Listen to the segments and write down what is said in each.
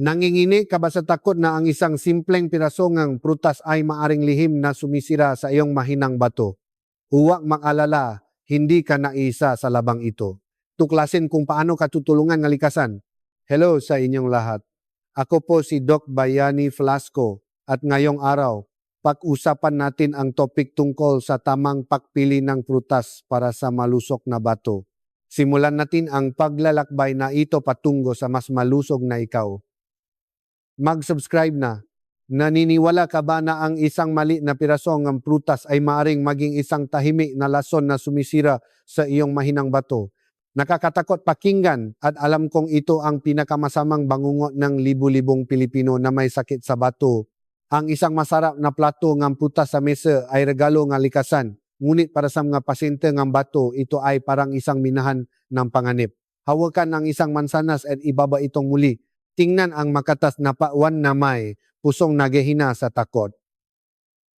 Nangingini ka ba sa takot na ang isang simpleng piraso ng prutas ay maaring lihim na sumisira sa iyong mahinang bato? Huwag mag-alala, hindi ka naisa sa labang ito. Tuklasin kung paano ka tutulungan ng likasan. Hello sa inyong lahat. Ako po si Doc Bayani Flasco at ngayong araw, pag-usapan natin ang topik tungkol sa tamang pagpili ng prutas para sa malusog na bato. Simulan natin ang paglalakbay na ito patungo sa mas malusog na ikaw. Mag-subscribe na. Naniniwala ka ba na ang isang mali na piraso ng prutas ay maaring maging isang tahimik na lason na sumisira sa iyong mahinang bato? Nakakatakot pakinggan at alam kong ito ang pinakamasamang bangungot ng libu-libong Pilipino na may sakit sa bato. Ang isang masarap na plato ng prutas sa mesa ay regalo ng likasan. Ngunit para sa mga pasyente ng bato, ito ay parang isang minahan ng panganib. Hawakan ang isang mansanas at ibaba itong muli. Tingnan ang makatas na pawan na may pusong nagehina sa takot.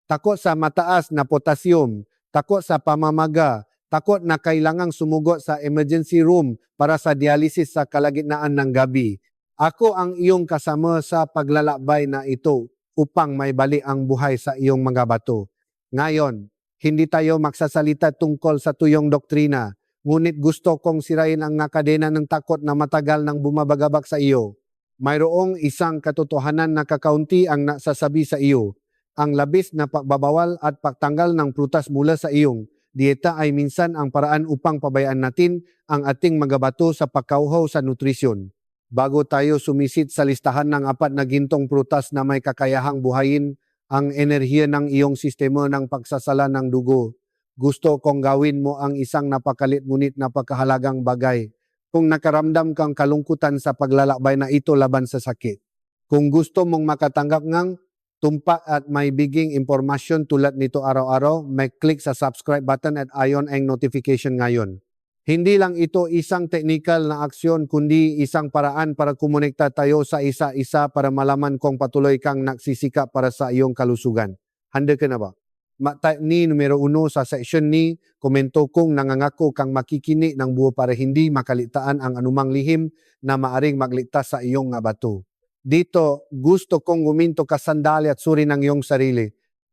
Takot sa mataas na potassium, takot sa pamamaga, takot na kailangang sumugot sa emergency room para sa dialysis sa kalagitnaan ng gabi. Ako ang iyong kasama sa paglalakbay na ito upang may balik ang buhay sa iyong mga bato. Ngayon, hindi tayo magsasalita tungkol sa tuyong doktrina, ngunit gusto kong sirain ang nakadena ng takot na matagal nang bumabagabag sa iyo. Mayroong isang katotohanan na kakaunti ang nasasabi sa iyo. Ang labis na pagbabawal at pagtanggal ng prutas mula sa iyong dieta ay minsan ang paraan upang pabayaan natin ang ating mga bato sa pagkauhaw sa nutrisyon. Bago tayo sumisit sa listahan ng 4 na gintong prutas na may kakayahang buhayin ang enerhiya ng iyong sistema ng pagsasala ng dugo, gusto kong gawin mo ang isang napakalit ngunit napakahalagang bagay. Kung nakaramdam kang kalungkutan sa paglalakbay na ito laban sa sakit. Kung gusto mong makatanggap ng tumpak at may biging impormasyon tulad nito araw-araw, may click sa subscribe button at ayon ang notification ngayon. Hindi lang ito isang technical na aksyon kundi isang paraan para kumonekta tayo sa isa-isa para malaman kung patuloy kang nagsisikap para sa iyong kalusugan. Handa ka na ba? Type ni numero 1 sa section ni, komento kung nangangako kang makikini ng buo para hindi makalitaan ang anumang lihim na maaring magligtas sa iyong nga bato. Dito, gusto kong guminto ka sandali at suri ng iyong sarili.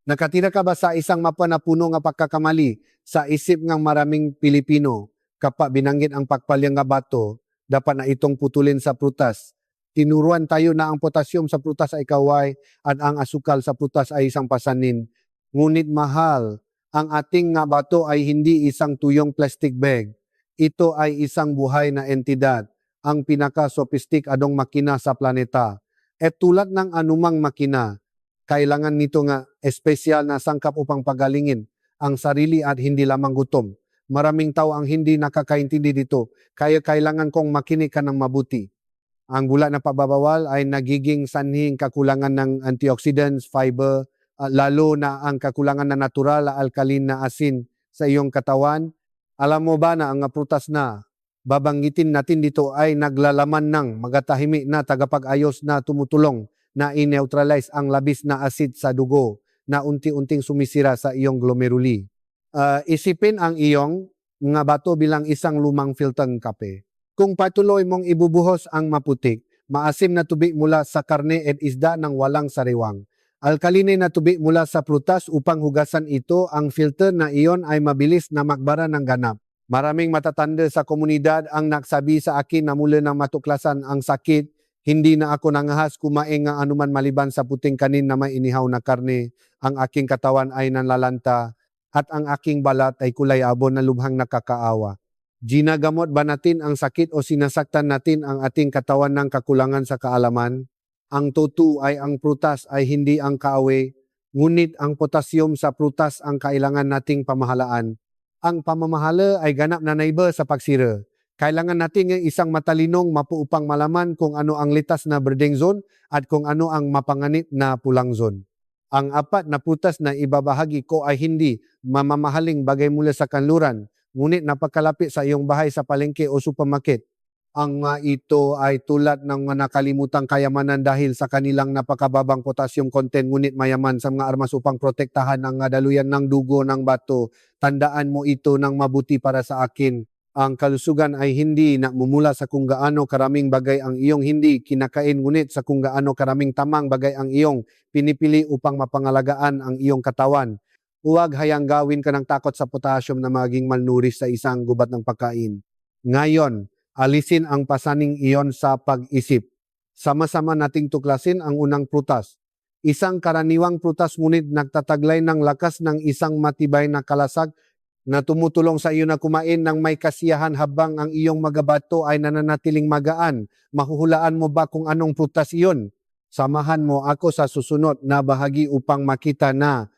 Nakatira ka ba sa isang mapa na puno nga pagkakamali sa isip ng maraming Pilipino? Kapag binanggit ang pagpalyang nga bato, dapat na itong putulin sa prutas. Tinuruan tayo na ang potassium sa prutas ay kaway at ang asukal sa prutas ay isang pasanin. Ngunit mahal, ang ating nga bato ay hindi isang tuyong plastic bag. Ito ay isang buhay na entidad, ang pinaka-sophistic-adong makina sa planeta. At tulad ng anumang makina, kailangan nito nga espesyal na sangkap upang pagalingin ang sarili at hindi lamang gutom. Maraming tao ang hindi nakakaintindi dito, kaya kailangan kong makinig ka ng mabuti. Ang gula na pagbabawal ay nagiging sanhing kakulangan ng antioxidants, fiber, lalo na ang kakulangan na natural na alkalin na asin sa iyong katawan. Alam mo ba na ang prutas na babanggitin natin dito ay naglalaman ng magatahimik na tagapag-ayos na tumutulong na i-neutralize ang labis na asid sa dugo na unti-unting sumisira sa iyong glomeruli. Isipin ang iyong nga bato bilang isang lumang filtang kape. Kung patuloy mong ibubuhos ang maputik, maasim na tubig mula sa karne at isda ng walang sariwang, alkaline na tubig mula sa prutas upang hugasan ito, ang filter na iyon ay mabilis na magbara ng ganap. Maraming matatanda sa komunidad ang nagsabi sa akin na mula nang matuklasan ang sakit, hindi na ako nangahas kumain ng anuman maliban sa puting kanin na may inihaw na karne. Ang aking katawan ay nanlalanta at ang aking balat ay kulay abon na lubhang nakakaawa. Ginagamot ba natin ang sakit o sinasaktan natin ang ating katawan ng kakulangan sa kaalaman? Ang totoo ay ang prutas ay hindi ang kaawi, ngunit ang potassium sa prutas ang kailangan nating pamahalaan. Ang pamamahala ay ganap na naiba sa pagsira. Kailangan natin ng isang matalinong mapu upang malaman kung ano ang litas na breeding zone at kung ano ang mapanganib na pulang zone. Ang 4 na prutas na ibabahagi ko ay hindi mamamahaling bagay mula sa kanluran, ngunit napakalapit sa iyong bahay sa palengke o supermarket. Ang ito ay tulad ng nakalimutang kayamanan dahil sa kanilang napakababang potassium content ngunit mayaman sa mga armas upang protektahan ang daluyan ng dugo ng bato. Tandaan mo ito ng mabuti para sa akin. Ang kalusugan ay hindi namumula sa kung gaano karaming bagay ang iyong hindi kinakain, ngunit sa kung gaano karaming tamang bagay ang iyong pinipili upang mapangalagaan ang iyong katawan. Huwag hayang gawin ka ng takot sa potassium na maging malnourished sa isang gubat ng pagkain. Ngayon, alisin ang pasaning iyon sa pag-isip. Sama-sama nating tuklasin ang unang prutas. Isang karaniwang prutas ngunit nagtataglay ng lakas ng isang matibay na kalasag na tumutulong sa iyo na kumain ng may kasiyahan habang ang iyong mga bato ay nananatiling magaan. Mahuhulaan mo ba kung anong prutas iyon? Samahan mo ako sa susunod na bahagi upang makita na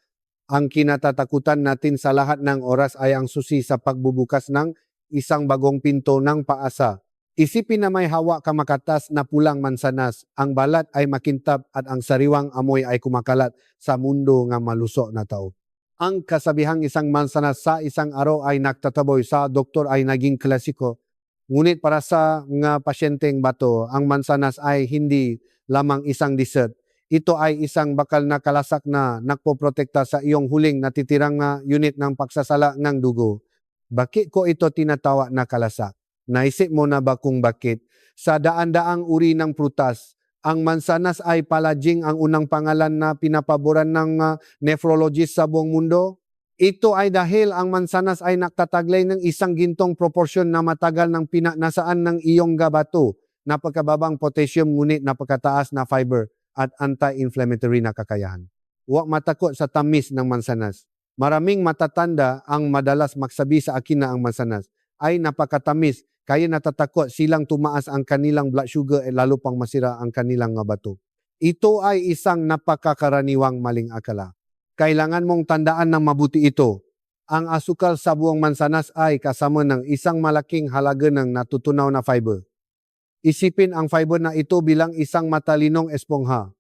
ang kinatatakutan natin sa lahat ng oras ay ang susi sa pagbubukas ng isang bagong pinto ng paasa. Isipin na may hawa ka makatas na pulang mansanas, ang balat ay makintab at ang sariwang amoy ay kumakalat sa mundo nga maluso na tao. Ang kasabihang isang mansanas sa isang araw ay nagtataboy sa doktor ay naging klasiko. Ngunit para sa mga pasyenteng bato, ang mansanas ay hindi lamang isang dessert. Ito ay isang bakal na kalasak na nagpoprotekta sa iyong huling natitirang na unit ng pagsasala ng dugo. Bakit ko ito tinatawa na kalasak? Naisip mo na ba kung bakit? Sa daan-daang uri ng prutas, ang mansanas ay palaging ang unang pangalan na pinapaboran ng nephrologist sa buong mundo. Ito ay dahil ang mansanas ay nakataglay ng isang gintong proporsyon na matagal ng pinanasaan ng iyong gabato. Napakababang potassium ngunit napakataas na fiber at anti-inflammatory na kakayahan. Huwag matakot sa tamis ng mansanas. Maraming matatanda ang madalas magsabi sa akin na ang mansanas ay napakatamis, kaya natatakot silang tumaas ang kanilang blood sugar at lalo pang masira ang kanilang nga bato. Ito ay isang napakakaraniwang maling akala. Kailangan mong tandaan ng mabuti ito. Ang asukal sa buong mansanas ay kasama ng isang malaking halaga ng natutunaw na fiber. Isipin ang fiber na ito bilang isang matalinong espongha.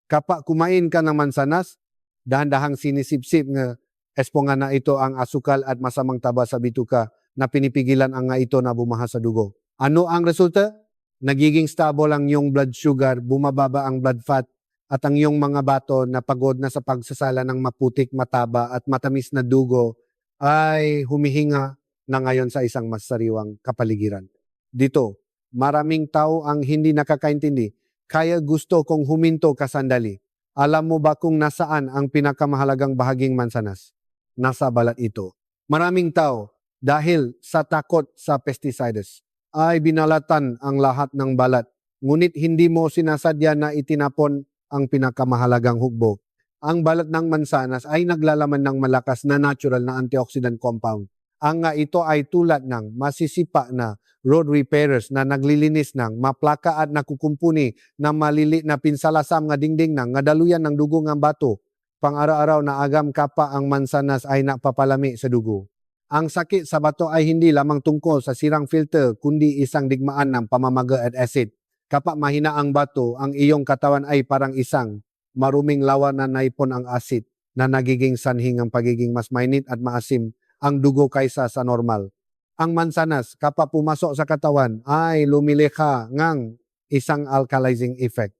Kapag kumain ka ng mansanas, dahan-dahang sinisipsip ng espongha na ito ang asukal at masamang taba sa bituka na pinipigilan ang nga ito na bumaha sa dugo. Ano ang resulta? Nagiging stable ang iyong blood sugar, bumababa ang blood fat, at ang iyong mga bato na pagod na sa pagsasala ng maputik, mataba at matamis na dugo ay humihinga na ngayon sa isang mas sariwang kapaligiran. Dito, maraming tao ang hindi nakakaintindi, kaya gusto kong huminto ka sandali. Alam mo ba kung nasaan ang pinakamahalagang bahaging mansanas? Nasa balat ito. Maraming tao, dahil sa takot sa pesticides, ay binalatan ang lahat ng balat. Ngunit hindi mo sinasadya na itinapon ang pinakamahalagang hukbo. Ang balat ng mansanas ay naglalaman ng malakas na natural na antioxidant compound. Ang nga ito ay tulad ng masisipa na road repairers na naglilinis ng maplaka at nakukumpuni na malili na pinsala sa mga dingding ng daluyan ng dugo ng bato. Pang-araw-araw na agam kapa ang mansanas ay napapalami sa dugo. Ang sakit sa bato ay hindi lamang tungkol sa sirang filter kundi isang digmaan ng pamamaga at acid. Kapag mahina ang bato, ang iyong katawan ay parang isang maruming lawa na naipon ang acid na nagiging sanhi ng pagiging mas mainit at maasim ang dugo kaysa sa normal. Ang mansanas kapag pumasok sa katawan ay lumilikha ng isang alkalizing effect.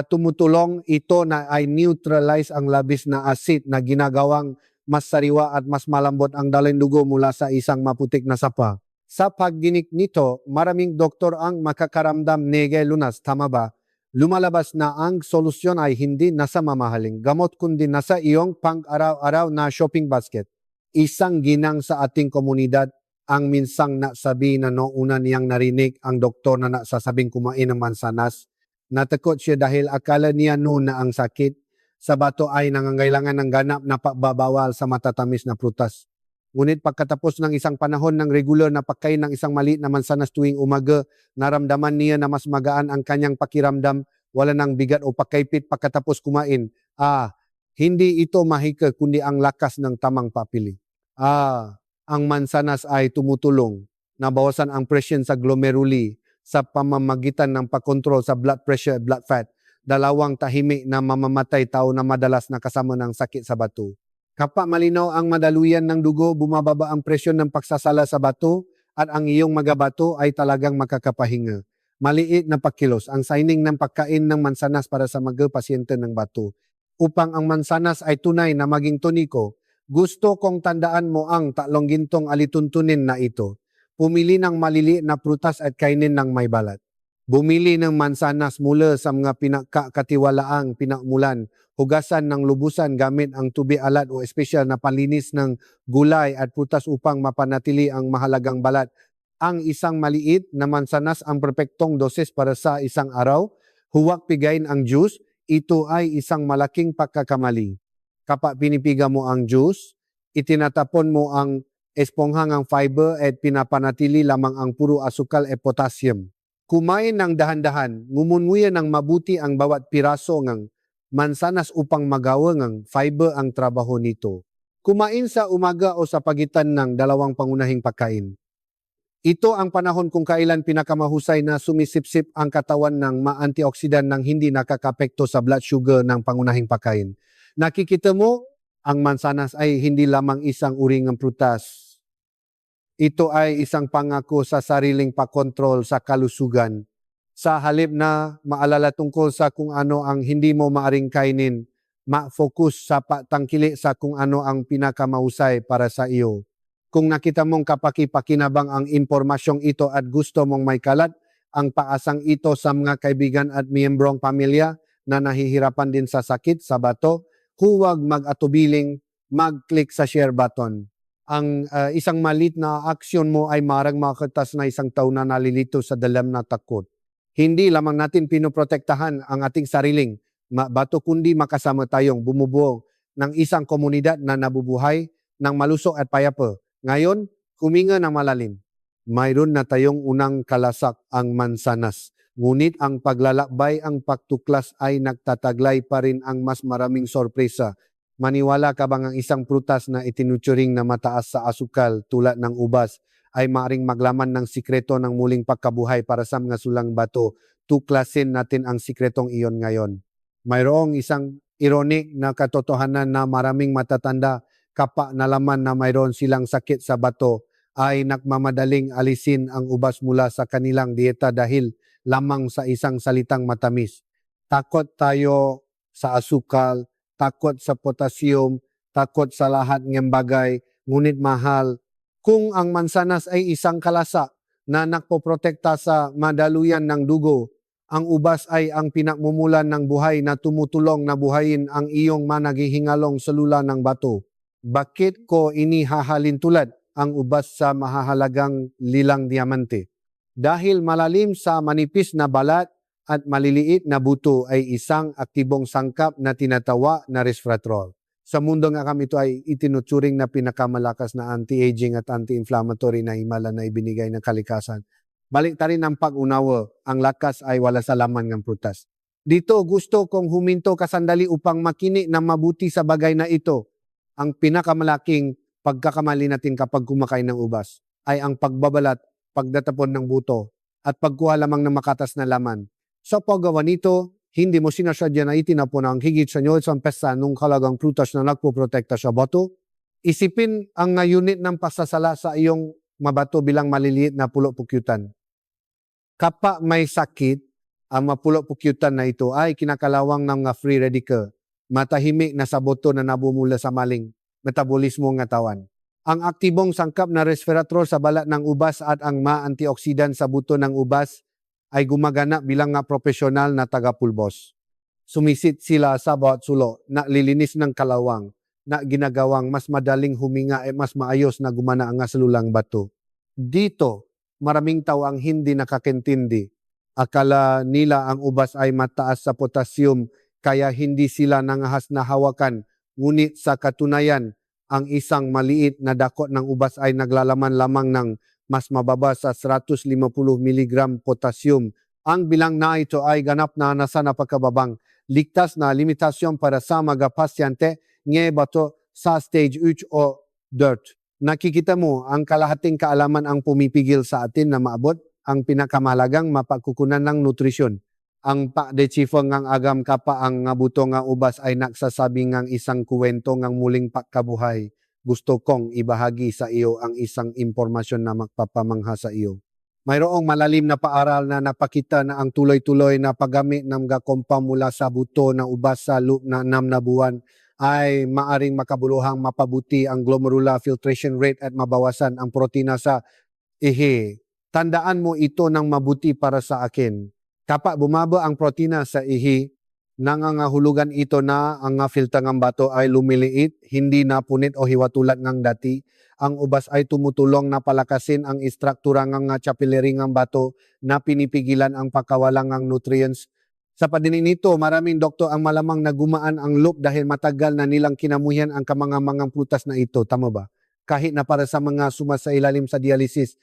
Tumutulong ito na ay neutralize ang labis na acid na ginagawang mas sariwa at mas malambot ang daling dugo mula sa isang maputik na sapa. Sa pagdinig nito, maraming doktor ang makakaramdam nege lunas, tama ba? Lumalabas na ang solusyon ay hindi nasa mamahaling gamot kundi nasa iyong pang-araw-araw na shopping basket. Isang ginang sa ating komunidad ang minsang nasabi na noong una niyang narinig ang doktor na nasasabing kumain ng mansanas. Natakot siya dahil akala niya noon na ang sakit sa bato ay nangangailangan ng ganap na pagbabawal sa matatamis na prutas. Ngunit pagkatapos ng isang panahon ng regular na pagkain ng isang maliit na mansanas tuwing umaga, naramdaman niya na mas magaan ang kanyang pakiramdam, wala ng bigat o pagkaipit pagkatapos kumain. Hindi ito mahika kundi ang lakas ng tamang papili. Ang mansanas ay tumutulong na bawasan ang presyon sa glomeruli sa pamamagitan ng pagkontrol sa blood pressure at blood fat. Dalawang tahimik na mamamatay tao na madalas nakasama ng sakit sa bato. Kapag malinaw ang madaluyan ng dugo, bumababa ang presyon ng pagsasala sa bato at ang iyong mga bato ay talagang makakapahinga. Maliit na pagkilos ang signing ng pagkain ng mansanas para sa mga pasyente ng bato. Upang ang mansanas ay tunay na maging toniko, gusto kong tandaan mo ang tatlong gintong alituntunin na ito. Pumili ng maliliit na prutas at kainin ng may balat. Bumili ng mansanas mula sa mga pinakakatiwalaang pinakmulan. Hugasan ng lubusan gamit ang tubig alat o espesyal na palinis ng gulay at prutas upang mapanatili ang mahalagang balat. Ang isang maliit na mansanas ang perpektong doses para sa isang araw. Huwag pigayin ang juice. Ito ay isang malaking pagkakamali. Kapag pinipiga mo ang juice, itinatapon mo ang esponhangang fiber at pinapanatili lamang ang puro asukal at potassium. Kumain ng dahan-dahan, ngumunguya ng mabuti ang bawat piraso ng mansanas upang magawa ng fiber ang trabaho nito. Kumain sa umaga o sa pagitan ng dalawang pangunahing pagkain. Ito ang panahon kung kailan pinakamahusay na sumisipsip ang katawan ng ma-antioxidant nang hindi nakakapekto sa blood sugar ng pangunahing pagkain. Nakikita mo, ang mansanas ay hindi lamang isang uri ng prutas. Ito ay isang pangako sa sariling pakontrol sa kalusugan. Sa halip na maalala tungkol sa kung ano ang hindi mo maaring kainin, ma-focus sa patangkili sa kung ano ang pinakamahusay para sa iyo. Kung nakita mong kapaki-pakinabang ang impormasyong ito at gusto mong may kalat, ang paasang ito sa mga kaibigan at miyembrong pamilya na nahihirapan din sa sakit sa bato, huwag mag-atubiling mag-click sa share button. Ang isang malit na aksyon mo ay marang makatas na isang tao na nalilito sa dalam na takot. Hindi lamang natin pinoprotektahan ang ating sariling bato, kundi makasama tayong bumubuo ng isang komunidad na nabubuhay ng malusog at payapa. Ngayon, huminga ng malalim. Mayroon na tayong unang kalasak, ang mansanas. Ngunit ang paglalakbay, ang pagtuklas ay nagtataglay pa rin ang mas maraming sorpresa. Maniwala ka bang ang isang prutas na itinuturing na mataas sa asukal tulad ng ubas ay maaring maglaman ng sikreto ng muling pagkabuhay para sa mga sulang bato? Tuklasin natin ang sikretong iyon ngayon. Mayroong isang ironic na katotohanan na maraming matatanda kapag nalaman na mayroon silang sakit sa bato ay nagmamadaling alisin ang ubas mula sa kanilang dieta dahil lamang sa isang salitang matamis. Takot tayo sa asukal, takot sa potassium, takot sa lahat ng bagay, ngunit mahal. Kung ang mansanas ay isang kalasa na nagpoprotekta sa madaluyan ng dugo, ang ubas ay ang pinakmumulan ng buhay na tumutulong na buhayin ang iyong managhihingalong selula ng bato. Bakit ko inihahalin tulad ang ubas sa mahahalagang lilang diamante? Dahil malalim sa manipis na balat at maliliit na buto ay isang aktibong sangkap na tinatawa na resveratrol. Sa mundo nga kami ito ay itinuturing na pinakamalakas na anti-aging at anti-inflammatory na himala na ibinigay ng kalikasan. Balik ta rin ang pag-unawa, ang lakas ay wala sa laman ng prutas. Dito gusto kong huminto kasandali upang makinig ng mabuti sa bagay na ito. Ang pinakamalaking pagkakamali natin kapag kumakain ng ubas ay ang pagbabalat, pagdatapon ng buto, at pagkuha lamang ng makatas na laman. Sa paggawa nito, hindi mo sinasadya na itinapon ang higit sa nyo isang pesa nung kalagang prutas na nagpoprotekta sa bato. Isipin ang unit ng pasasala sa iyong mabato bilang maliliit na pulo-pukyutan. Kapag may sakit, ang mapulo-pukyutan na ito ay kinakalawang ng mga free radical, matahimik na sa boto na nabumula sa maling metabolismo ng tawan. Ang aktibong sangkap na resveratrol sa balat ng ubas at ang ma-antioxidant sa buto ng ubas ay gumagana bilang nga profesional na tagapulbos. Sumisit sila sa bawat sulo na lilinis ng kalawang na ginagawang mas madaling huminga at mas maayos na gumana ang selulang bato. Dito, maraming tao ang hindi nakakintindi. Akala nila ang ubas ay mataas sa potassium kaya hindi sila nangahas na hawakan. Ngunit sa katunayan, ang isang maliit na dakot ng ubas ay naglalaman lamang ng mas mababa sa 150 mg potassium. Ang bilang na ito ay ganap na nasa napakababang ligtas na limitasyon para sa mga pasyente ng bato sa stage 8 o dirt. Nakikita mo, ang kalahating kaalaman ang pumipigil sa atin na maabot ang pinakamahalagang mapagkukunan ng nutrisyon. Ang pa-de-chifo ngang agam kapa ang buto nga ubas ay nagsasabi ngang isang kuwento ngang muling pagkabuhay. Gusto kong ibahagi sa iyo ang isang impormasyon na magpapamangha sa iyo. Mayroong malalim na paaral na napakita na ang tuloy-tuloy na paggamit ng mga compound mula sa buto ng ubas sa loob na 6 na buwan ay maaring makabuluhang mapabuti ang glomerular filtration rate at mabawasan ang protina sa Tandaan mo ito ng mabuti para sa akin. Kapag bumaba ang protina sa ihi, nangangahulugan ito na ang filter ng bato ay lumiliit, hindi na punit o hiwatulat ng dati. Ang ubas ay tumutulong na palakasin ang istruktura ng capillary ng bato na pinipigilan ang pagkawalang ng nutrients. Sa padinig nito, maraming doktor ang malamang na gumaan ang loop dahil matagal na nilang kinamuhian ang kamangang prutas na ito. Tama ba? Kahit na para sa mga sumasailalim sa dialysis,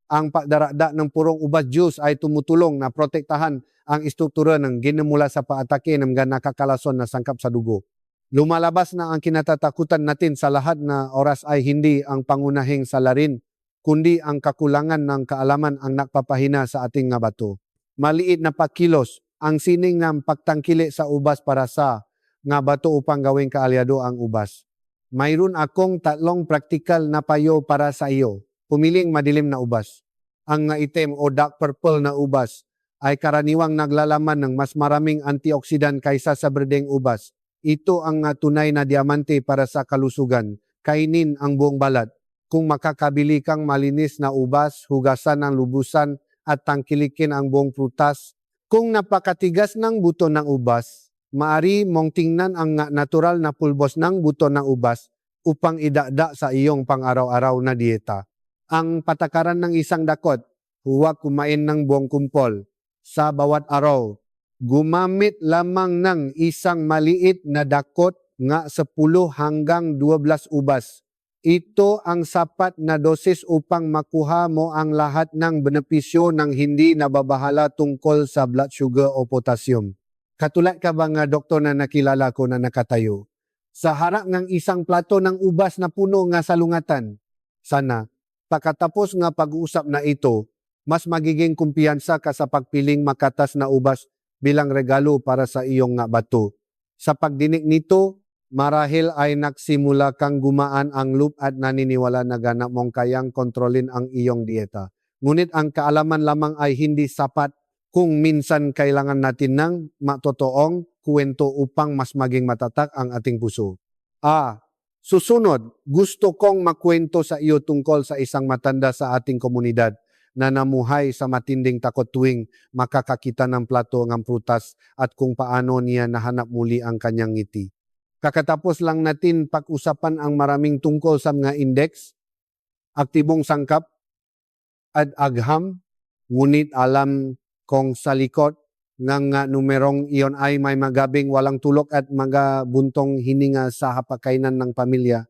ang pagdarada ng purong ubas juice ay tumutulong na protektahan ang istruktura ng ginamula sa paatake ng mga nakakalason na sangkap sa dugo. Lumalabas na ang kinatatakutan natin sa lahat na oras ay hindi ang pangunahing salarin, kundi ang kakulangan ng kaalaman ang nagpapahina sa ating nga bato. Maliit na pakilos, ang sining ng pagtangkili sa ubas para sa nga bato upang gawing kaalyado ang ubas. Mayroon akong 3 practical na payo para sa iyo. Pumiling madilim na ubas. Ang itim o dark purple na ubas ay karaniwang naglalaman ng mas maraming antioxidant kaysa sa berdeng ubas. Ito ang tunay na diamante para sa kalusugan. Kainin ang buong balat. Kung makakabili kang malinis na ubas, hugasan ng lubusan at tangkilikin ang buong prutas. Kung napakatigas ng buto ng ubas, maari mong tingnan ang natural na pulbos ng buto ng ubas upang idagdag sa iyong pang-araw-araw na dieta. Ang patakaran ng isang dakot, huwag kumain ng buong kumpol. Sa bawat araw, gumamit lamang ng isang maliit na dakot nga 10 hanggang 12 ubas. Ito ang sapat na dosis upang makuha mo ang lahat ng benepisyo ng hindi nababahala tungkol sa blood sugar o potassium. Katulad ka ba nga doktor na nakilala ko na nakatayo? Sa harap ng isang plato ng ubas na puno nga salungatan. Sana, pagkatapos nga pag-uusap na ito, mas magiging kumpiyansa ka sa pagpiling makatas na ubas bilang regalo para sa iyong nga bato. Sa pagdinig nito, marahil ay nagsimula kang gumaan ang loop at naniniwala na ganap mong kayang kontrolin ang iyong dieta. Ngunit ang kaalaman lamang ay hindi sapat kung minsan kailangan natin ng matotoong kwento upang mas maging matatak ang ating puso. Susunod, gusto kong makwento sa iyo tungkol sa isang matanda sa ating komunidad na namuhay sa matinding takot tuwing makakakita ng plato ng prutas at kung paano niya nahanap muli ang kanyang ngiti. Kakatapos lang natin pag-usapan ang maraming tungkol sa mga index, aktibong sangkap, at agham, ngunit alam kong sa likod ng numerong iyon ay may magabing walang tulok at mga buntong hininga sa hapakainan ng pamilya.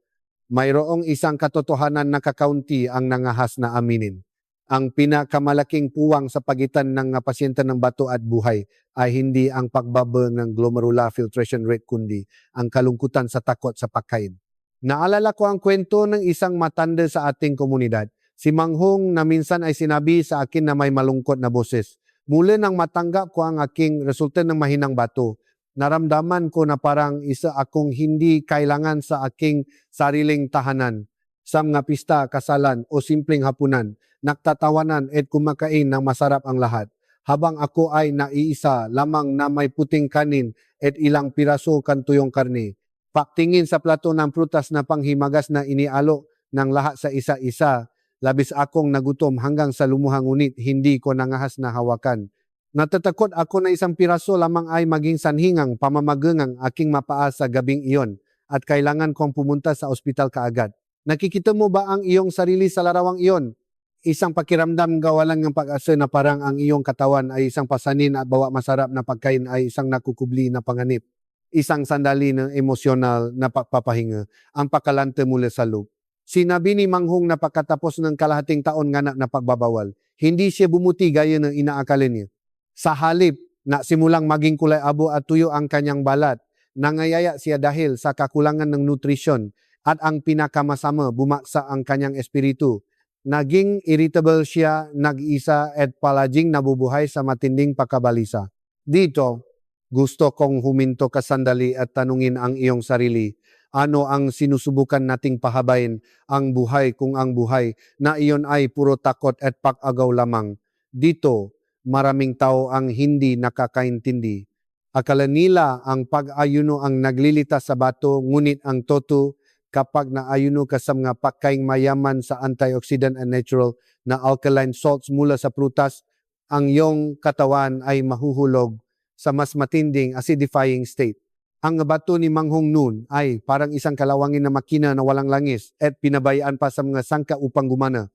Mayroong isang katotohanan na kakaunti ang nangahas na aminin. Ang pinakamalaking puwang sa pagitan ng pasyente ng bato at buhay ay hindi ang pagbaba ng glomerular filtration rate kundi ang kalungkutan sa takot sa pagkain. Naalala ko ang kwento ng isang matanda sa ating komunidad. Si Manghong na minsan ay sinabi sa akin na may malungkot na boses. Mula nang matanggap ko ang aking resulta ng mahinang bato, naramdaman ko na parang isa akong hindi kailangan sa aking sariling tahanan. Sa mga pista, kasalan o simpleng hapunan, nagtatawanan at kumakain ng masarap ang lahat. Habang ako ay naiisa lamang na may puting kanin at ilang piraso kantuyong karne. Pagtingin sa plato ng prutas na panghimagas na inialo ng lahat sa isa-isa, labis akong nagutom hanggang sa lumuhang ngunit hindi ko nangahas na hawakan. Natatakot ako na isang piraso lamang ay maging sanhingang pamamagang aking mapaa sa gabing iyon at kailangan kong pumunta sa ospital kaagad. Nakikita mo ba ang iyong sarili sa larawang iyon? Isang pakiramdam gawalan ng pag-asa na parang ang iyong katawan ay isang pasanin at bawa masarap na pagkain ay isang nakukubli na panganib. Isang sandali ng emosyonal na pagpapahinga ang pakalante mula sa loob. Sinabi ni Manghong na pagkatapos ng kalahating taon nga na pagbabawal, hindi siya bumuti gaya ng inaakala niya. Sa halip, simulang maging kulay abo at tuyo ang kanyang balat. Nangayaya siya dahil sa kakulangan ng nutrisyon at ang pinakamasama, bumaksa ang kanyang espiritu. Naging irritable siya, nag-isa at palaging nabubuhay sa matinding pagkabalisa. Dito, gusto kong huminto ka sandali at tanungin ang iyong sarili. Ano ang sinusubukan nating pahabain ang buhay kung ang buhay na iyon ay puro takot at pag-agaw lamang? Dito, maraming tao ang hindi nakakaintindi. Akala nila ang pag-ayuno ang naglilita sa bato, ngunit ang totoo, kapag naayuno ka sa mga pagkaing mayaman sa antioxidant and natural na alkaline salts mula sa prutas, ang iyong katawan ay mahuhulog sa mas matinding acidifying state. Ang bato ni Manghong Noon ay parang isang kalawangin na makina na walang langis at pinabayaan pa sa mga sangka upang gumana.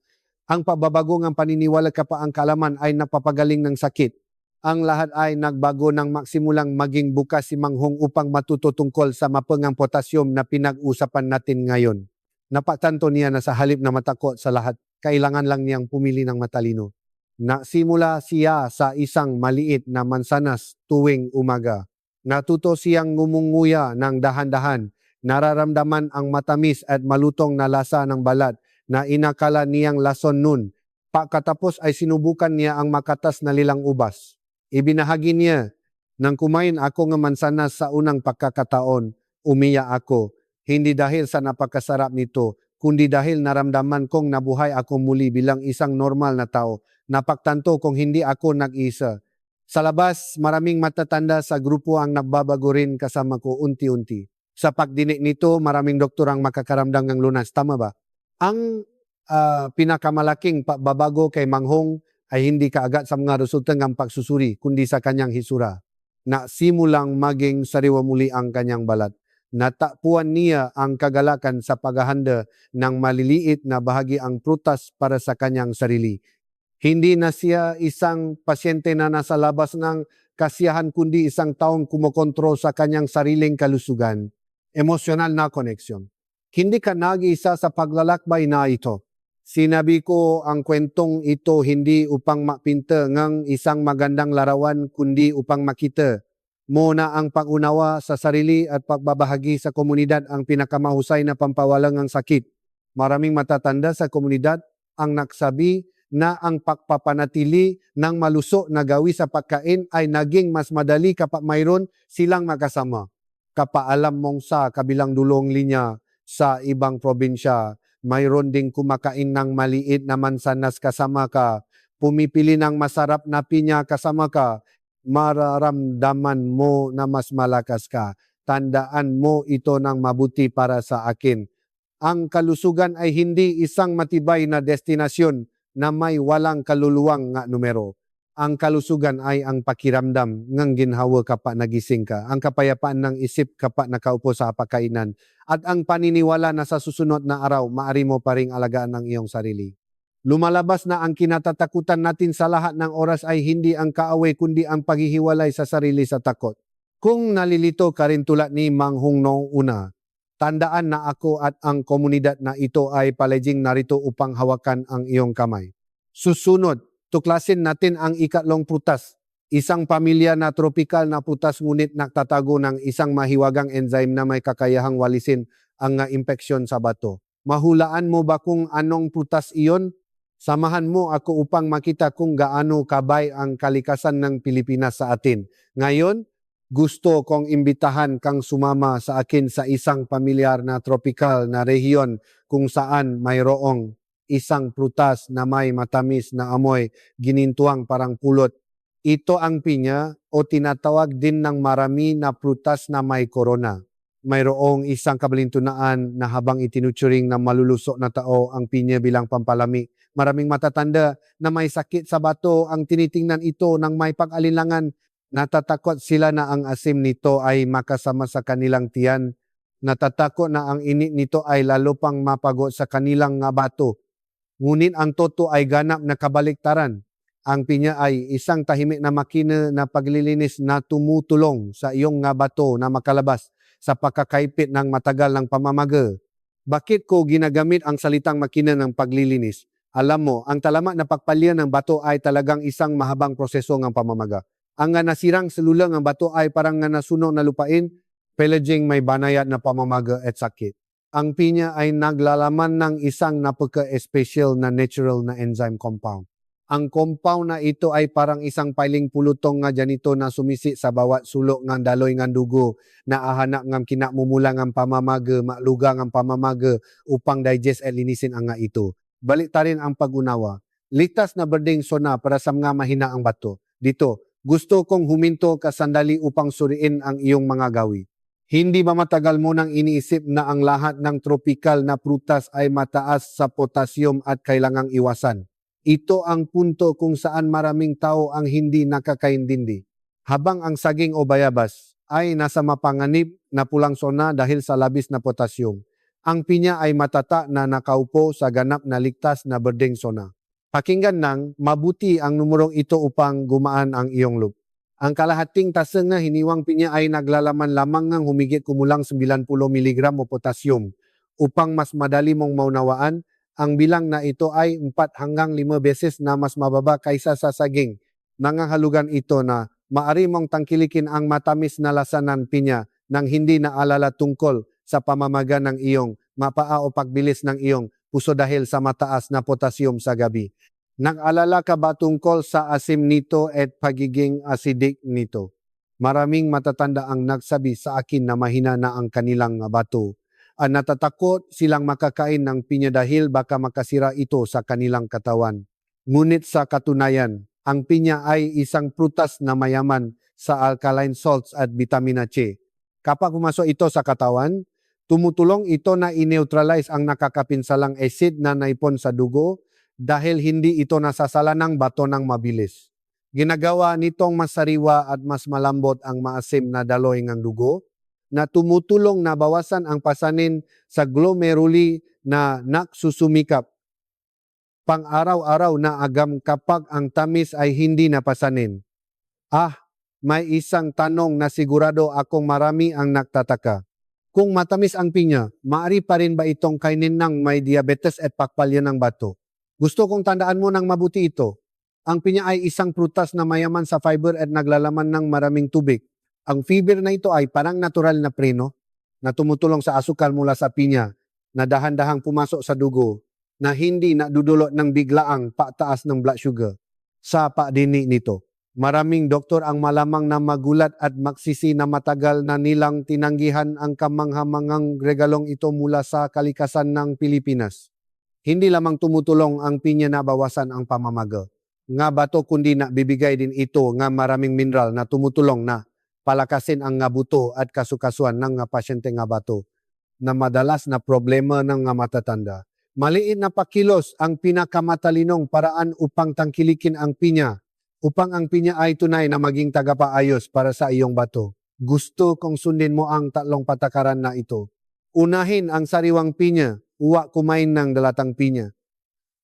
Ang pagbabago ng paniniwala kapag ang kalaman ay napapagaling ng sakit. Ang lahat ay nagbago nang maksimulang maging bukas si Manghong upang matuto tungkol sa mapengang potassium na pinag-usapan natin ngayon. Napatanto niya na sa halip na matakot sa lahat, kailangan lang niyang pumili ng matalino. Nasimula siya sa isang maliit na mansanas tuwing umaga. Natuto siyang ngumunguya ng dahan-dahan. Nararamdaman ang matamis at malutong na lasa ng balat na inakala niyang lason nun. Pagkatapos ay sinubukan niya ang makatas na lilang ubas. Ibinahagi niya, nang kumain ako ng mansanas sa unang pagkakataon, umiyak ako. Hindi dahil sa napakasarap nito, kundi dahil naramdaman kong nabuhay ako muli bilang isang normal na tao. Napagtanto kong hindi ako nag-isa. Sa labas, maraming matatanda sa grupo ang nagbabago rin kasama ko unti-unti. Sa pagdinig nito, maraming doktor ang makakaramdam ng lunas. Tama ba? Ang pinakamalaking pagbabago kay Manghong ay hindi kaagad sa mga resulta ng pagsusuri, kundi sa kanyang hisura. Simulang maging sariwa muli ang kanyang balat. Natakpuan niya ang kagalakan sa paghahanda ng maliliit na bahagi ang prutas para sa kanyang sarili. Hindi na siya isang pasyente na nasa labas ng kasiyahan kundi isang taong kumokontrol sa kanyang sariling kalusugan. Emosyonal na koneksyon. Hindi ka nag-iisa sa paglalakbay na ito. Sinabi ko ang kwentong ito hindi upang mapinta ng isang magandang larawan kundi upang makita mo na ang pag-unawa sa sarili at pagbabahagi sa komunidad ang pinakamahusay na pampawalang ng sakit. Maraming matatanda sa komunidad ang nagsabi na ang pagpapanatili ng malusog na gawi sa pagkain ay naging mas madali kapag mayroon silang makasama. Kapaalam mong sa kabilang dulong linya sa ibang probinsya, mayroon ding kumakain ng maliit na mansanas kasama ka, pumipili ng masarap na pinya kasama ka, mararamdaman mo na mas malakas ka. Tandaan mo ito ng mabuti para sa akin. Ang kalusugan ay hindi isang matibay na destinasyon na may walang kaluluwang nga numero. Ang kalusugan ay ang pakiramdam ng ginhawa kapag nagising ka, ang kapayapaan ng isip kapag nakaupo sa pagkainan, at ang paniniwala na sa susunod na araw, maari mo pa ring alagaan ng iyong sarili. Lumalabas na ang kinatatakutan natin sa lahat ng oras ay hindi ang kaaway kundi ang paghihiwalay sa sarili sa takot. Kung nalilito ka rin tulad ni Manghong noong una, tandaan na ako at ang komunidad na ito ay palaging narito upang hawakan ang iyong kamay. Susunod, tuklasin natin ang ikatlong prutas. Isang pamilya na tropikal na prutas ngunit nagtatago ng isang mahiwagang enzyme na may kakayahang walisin ang impeksyon sa bato. Mahulaan mo ba kung anong prutas iyon? Samahan mo ako upang makita kung gaano kabay ang kalikasan ng Pilipinas sa atin. Ngayon, gusto kong imbitahan kang sumama sa akin sa isang pamilyar na tropical na rehiyon kung saan mayroong isang prutas na may matamis na amoy ginintuang parang pulot. Ito ang pinya o tinatawag din ng marami na prutas na may korona. Mayroong isang kabalintunaan na habang itinuturing ng malulusok na tao ang pinya bilang pampalami, maraming matatanda na may sakit sa bato ang tinitingnan ito ng may pag-alinlangan. Natatakot sila na ang asim nito ay makasama sa kanilang tiyan. Natatakot na ang init nito ay lalo pang mapagot sa kanilang nga bato. Ngunit ang totoo ay ganap na kabaliktaran. Ang pinya ay isang tahimik na makina na paglilinis na tumutulong sa iyong nga bato na makalabas sa pagkakaipit ng matagal ng pamamaga. Bakit ko ginagamit ang salitang makina ng paglilinis? Alam mo, ang talamak na pagpalya ng bato ay talagang isang mahabang proseso ng pamamaga. Ang nga nasirang selula ng bato ay parang nga nasunog na lupain, pelaging may banayad na pamamaga at sakit. Ang pinya ay naglalaman ng isang napaka-special na natural na enzyme compound. Ang compound na ito ay parang isang piling pulutong nga dyanito na sumisi sa bawat sulok ng daloy ng dugo na ahanak ng kinamumula ng pamamaga, maluga ng pamamaga upang digest at linisin ang nga ito. Baliktarin ang pag-unawa. Ligtas na berding sona para sa mga mahina ang bato. Dito, gusto kong huminto ka sandali upang suriin ang iyong mga gawi. Hindi ba matagal mo nang iniisip na ang lahat ng tropikal na prutas ay mataas sa potassium at kailangang iwasan? Ito ang punto kung saan maraming tao ang hindi nakakaintindi. Habang ang saging o bayabas ay nasa mapanganib na pulang sona dahil sa labis na potassium, ang pinya ay matata na nakaupo sa ganap na ligtas na berdeng sona. Pakinggan ng mabuti ang numerong ito upang gumaan ang iyong loop. Ang kalahating taseng na hiniwang pinya ay naglalaman lamang ng humigit kumulang 90 mg o potassium. Upang mas madali mong maunawaan, ang bilang na ito ay 4 hanggang 5 beses na mas mababa kaysa sa saging. Nangangahulugan ito na maari mong tangkilikin ang matamis na lasa ng pinya nang hindi naalala tungkol sa pamamaga ng iyong mapaa o pagbilis ng iyong puso dahil sa mataas na potassium sa gabi. Nag-alala ka ba tungkol sa asim nito at pagiging acidic nito? Maraming matatanda ang nagsabi sa akin na mahina na ang kanilang bato. Natatakot silang makakain ng pinya dahil baka makasira ito sa kanilang katawan. Ngunit sa katunayan, ang pinya ay isang prutas na mayaman sa alkaline salts at vitamina C. Kapag pumasok ito sa katawan, tumutulong ito na i-neutralize ang nakakapinsalang acid na naipon sa dugo dahil hindi ito nasasala ng bato ng mabilis. Ginagawa nitong mas sariwa at mas malambot ang maasim na daloy ng dugo na tumutulong na bawasan ang pasanin sa glomeruli na nagsusumikap pang-araw-araw na agam kapag ang tamis ay hindi napasanin. May isang tanong na sigurado akong marami ang nagtataka. Kung matamis ang pinya, maaari pa rin ba itong kainin ng may diabetes at pakpalya ng bato? Gusto kong tandaan mo ng mabuti ito. Ang pinya ay isang prutas na mayaman sa fiber at naglalaman ng maraming tubig. Ang fiber na ito ay parang natural na preno na tumutulong sa asukal mula sa pinya na dahan-dahang pumasok sa dugo na hindi nadudulot ng biglaang pataas ng blood sugar sa paadini nito. Maraming doktor ang malamang na magulat at magsisi na matagal na nilang tinanggihan ang kamanghamangang regalong ito mula sa kalikasan ng Pilipinas. Hindi lamang tumutulong ang pinya na bawasan ang pamamaga. Nga bato kundi na bibigay din ito nga maraming mineral na tumutulong na palakasin ang nga buto at kasukasuan ng nga pasyente nga bato na madalas na problema ng nga matatanda. Maliit na pakilos ang pinakamatalinong paraan upang tangkilikin ang pinya upang ang pinya ay tunay na maging tagapaayos para sa iyong bato. Gusto kong sundin mo ang 3 patakaran na ito. Unahin ang sariwang pinya. Huwag kumain ng dalatang pinya.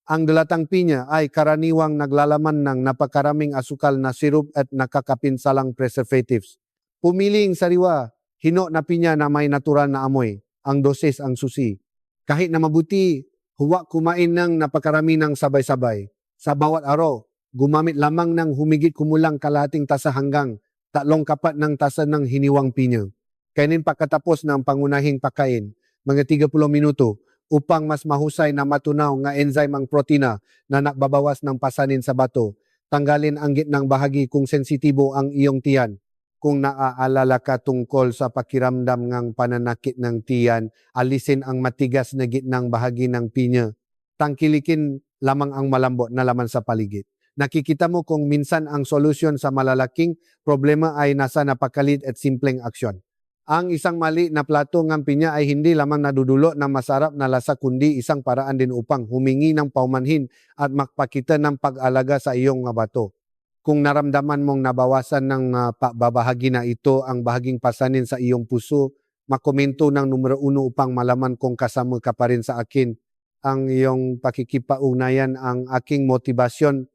Ang dalatang pinya ay karaniwang naglalaman ng napakaraming asukal na sirup at nakakapinsalang preservatives. Pumiling sariwa, hino na pinya na may natural na amoy. Ang dosis ang susi. Kahit na mabuti, huwag kumain ng napakarami ng sabay-sabay. Sa bawat araw, gumamit lamang ng humigit kumulang kalahating tasa hanggang 3 kapat ng tasa ng hiniwang pinya. Kainin pagkatapos ng pangunahing pagkain, mga 30 minuto, upang mas mahusay na matunaw nga enzyme ang protina na nagbabawas ng pasanin sa bato. Tanggalin ang gitnang bahagi kung sensitibo ang iyong tiyan. Kung naaalala ka tungkol sa pakiramdam ng pananakit ng tiyan, alisin ang matigas na gitnang bahagi ng pinya. Tangkilikin lamang ang malambot na laman sa paligid. Nakikita mo kung minsan ang solusyon sa malalaking problema ay nasa napakalit at simpleng aksyon. Ang isang mali na plato ng pinya ay hindi lamang nadudulot ng masarap na lasa kundi isang paraan din upang humingi ng paumanhin at magpakita ng pag-alaga sa iyong bato. Kung naramdaman mong nabawasan ng babahagi na ito ang bahaging pasanin sa iyong puso, makomento ng numero 1 upang malaman kung kasama ka pa rin sa akin. Ang iyong pakikipag-ugnayan ang aking motibasyon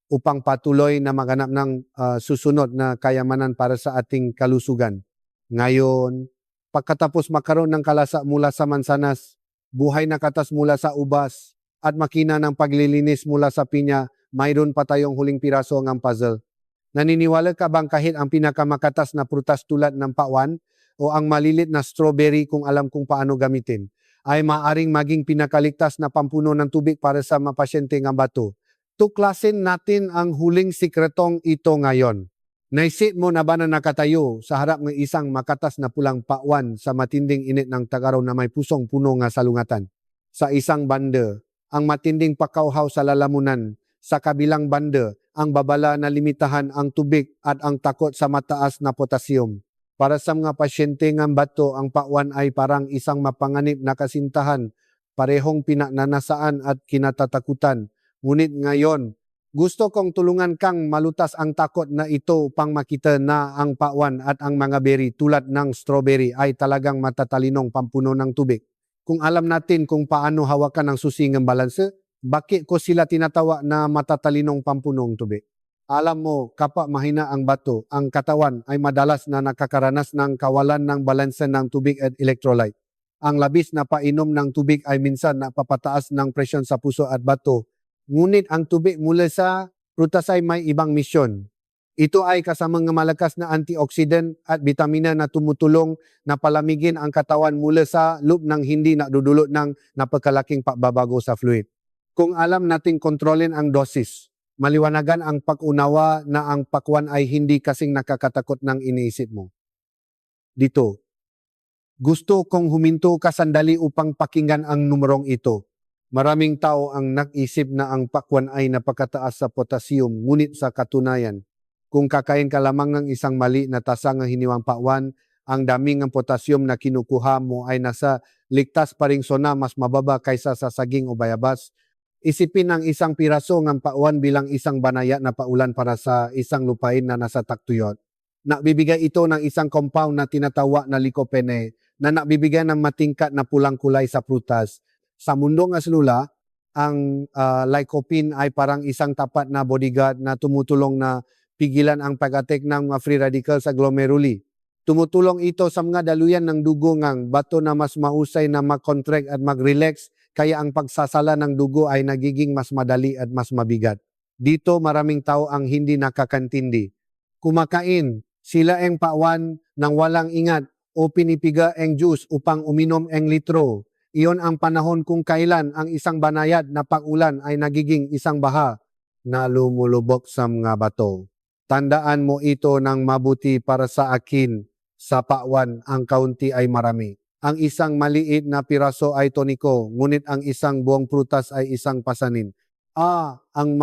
upang patuloy na maganap ng susunod na kayamanan para sa ating kalusugan. Ngayon, pagkatapos makaroon ng kalasa mula sa mansanas, buhay na katas mula sa ubas, at makina ng paglilinis mula sa pinya, mayroon pa tayong huling piraso ng puzzle. Naniniwala ka bang kahit ang pinakamakatas na prutas tulad ng pakwan o ang malilit na strawberry kung alam kung paano gamitin, ay maaring maging pinakaligtas na pampuno ng tubig para sa mga pasyente ng bato? Tuklasin natin ang huling sikretong ito ngayon. Naisip mo na ba na nakatayo sa harap ng isang makatas na pulang pakwan sa matinding init ng tag-araw na may pusong puno nga salungatan? Sa isang banda, ang matinding pakauhaw sa lalamunan. Sa kabilang banda, ang babala na limitahan ang tubig at ang takot sa mataas na potassium. Para sa mga pasyente ng bato, ang pakwan ay parang isang mapanganib na kasintahan, parehong pinananasaan at kinatatakutan. Ngunit ngayon, gusto kong tulungan kang malutas ang takot na ito upang makita na ang pakwan at ang mga berry tulad ng strawberry ay talagang matatalinong pampuno ng tubig. Kung alam natin kung paano hawakan ang susi ng balanse, bakit ko sila tinatawa na matatalinong pampunong tubig? Alam mo, kapag mahina ang bato, ang katawan ay madalas na nakakaranas ng kawalan ng balanse ng tubig at electrolyte. Ang labis na painom ng tubig ay minsan napapataas ng presyon sa puso at bato. Ngunit ang tubig mula sa prutas ay may ibang misyon. Ito ay kasamang malakas na antioxidant at bitamina na tumutulong na palamigin ang katawan mula sa loob ng hindi nadudulot ng napakalaking pagbabago sa fluid. Kung alam nating kontrolin ang dosis, maliwanagan ang pag-unawa na ang pakwan ay hindi kasing nakakatakot ng iniisip mo. Dito, gusto kong huminto ka sandali upang pakinggan ang numerong ito. Maraming tao ang nag-isip na ang pakwan ay napakataas sa potassium, ngunit sa katunayan, kung kakain ka lamang ng isang mali na tasa ng hiniwang pakwan, ang dami ng potassium na kinukuha mo ay nasa ligtas pa ring sona mas mababa kaysa sa saging o bayabas. Isipin ang isang piraso ng pakwan bilang isang banaya na paulan para sa isang lupain na nasa taktuyot. Nakbibigay ito ng isang compound na tinatawa na lycopene na nakbibigay ng matingkat na pulang kulay sa prutas. Sa mundo ng selula, ang lycopene ay parang isang tapat na bodyguard na tumutulong na pigilan ang pag-attack ng mga free radicals sa glomeruli. Tumutulong ito sa mga daluyan ng dugo ng bato na mas mahusay na mag-contract at mag-relax, kaya ang pagsasala ng dugo ay nagiging mas madali at mas mabigat. Dito maraming tao ang hindi nakakantindi. Kumakain sila ang pakwan nang walang ingat o pinipiga ang juice upang uminom ang litro. Iyon ang panahon kung kailan ang isang banayad na pakulan ay nagiging isang baha na lumulubog sa mga bato. Tandaan mo ito ng mabuti para sa akin. Sa pakwan, ang kaunti ay marami. Ang isang maliit na piraso ay toniko, ngunit ang isang buong prutas ay isang pasanin. Ang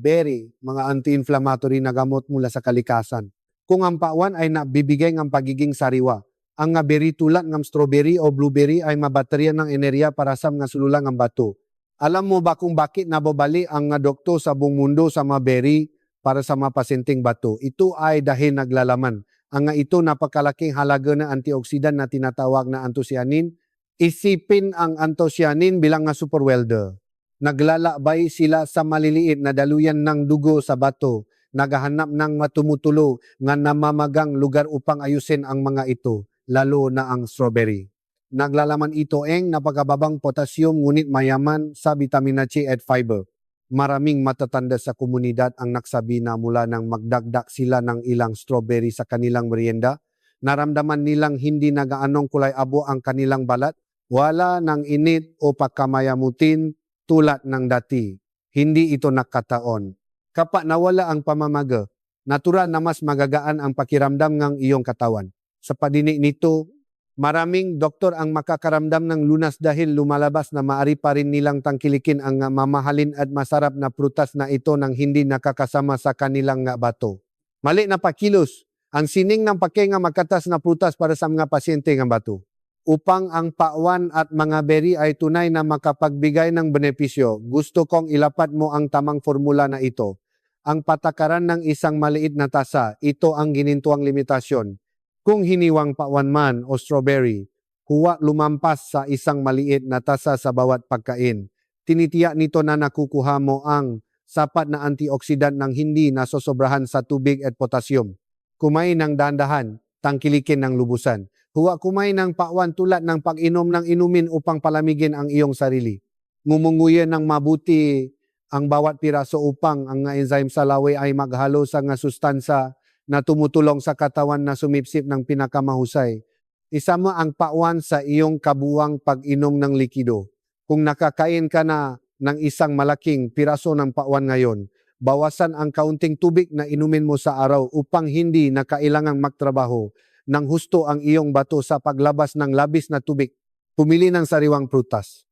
berry, mga anti-inflammatory na gamot mula sa kalikasan. Kung ang pakwan ay nabibigay ng pagiging sariwa, ang nga berry tulad ng strawberry o blueberry ay mabaterya ng enerhiya para sa mga sululang ng bato. Alam mo ba kung bakit nababali ang nga doktor sa buong mundo sa mga berry para sa mga pasyenteng bato? Ito ay dahil naglalaman. Ang nga ito napakalaking halaga na antioxidant na tinatawag na anthocyanin. Isipin ang anthocyanin bilang nga super welder. Naglalakbay sila sa maliliit na daluyan ng dugo sa bato. Naghahanap ng matumutulo nga namamagang lugar upang ayusin ang mga ito, lalo na ang strawberry. Naglalaman ito ang napakababang potassium ngunit mayaman sa vitamina C at fiber. Maraming matatanda sa komunidad ang nagsabi na mula nang magdagdag sila ng ilang strawberry sa kanilang merienda, naramdaman nilang hindi na gaanong kulay abo ang kanilang balat, wala ng init o pagkamayamutin tulad ng dati. Hindi ito nakataon. Kapag nawala ang pamamaga, natural na mas magagaan ang pakiramdam ng iyong katawan. Sa padinig nito, maraming doktor ang makakaramdam ng lunas dahil lumalabas na maaari pa rin nilang tangkilikin ang mamahalin at masarap na prutas na ito nang hindi nakakasama sa kanilang bato. Mali na pakilos, ang sining ng pakenga magkatas na prutas para sa mga pasyente ng bato. Upang ang pakwan at mga berry ay tunay na makapagbigay ng benepisyo, gusto kong ilapat mo ang tamang formula na ito. Ang patakaran ng isang maliit na tasa, ito ang ginintuang limitasyon. Kung hiniwang pakwan man o strawberry, huwag lumampas sa isang maliit na tasa sa bawat pagkain. Tinitiyak nito na nakukuha mo ang sapat na antioxidant ng hindi nasosobrahan sa tubig at potassium. Kumain ng dahan-dahan, tangkilikin ng lubusan. Huwag kumain ng pakwan tulad ng pag-inom ng inumin upang palamigin ang iyong sarili. Ngumunguya ng mabuti ang bawat piraso upang ang enzyme sa lawi ay maghalo sa nga sustansa na tumutulong sa katawan na sumipsip ng pinakamahusay. Isama ang pakwan sa iyong kabuwang pag-inom ng likido. Kung nakakain ka na ng isang malaking piraso ng pakwan ngayon, bawasan ang kaunting tubig na inumin mo sa araw upang hindi na kailangang magtrabaho ng husto ang iyong bato sa paglabas ng labis na tubig. Pumili ng sariwang prutas.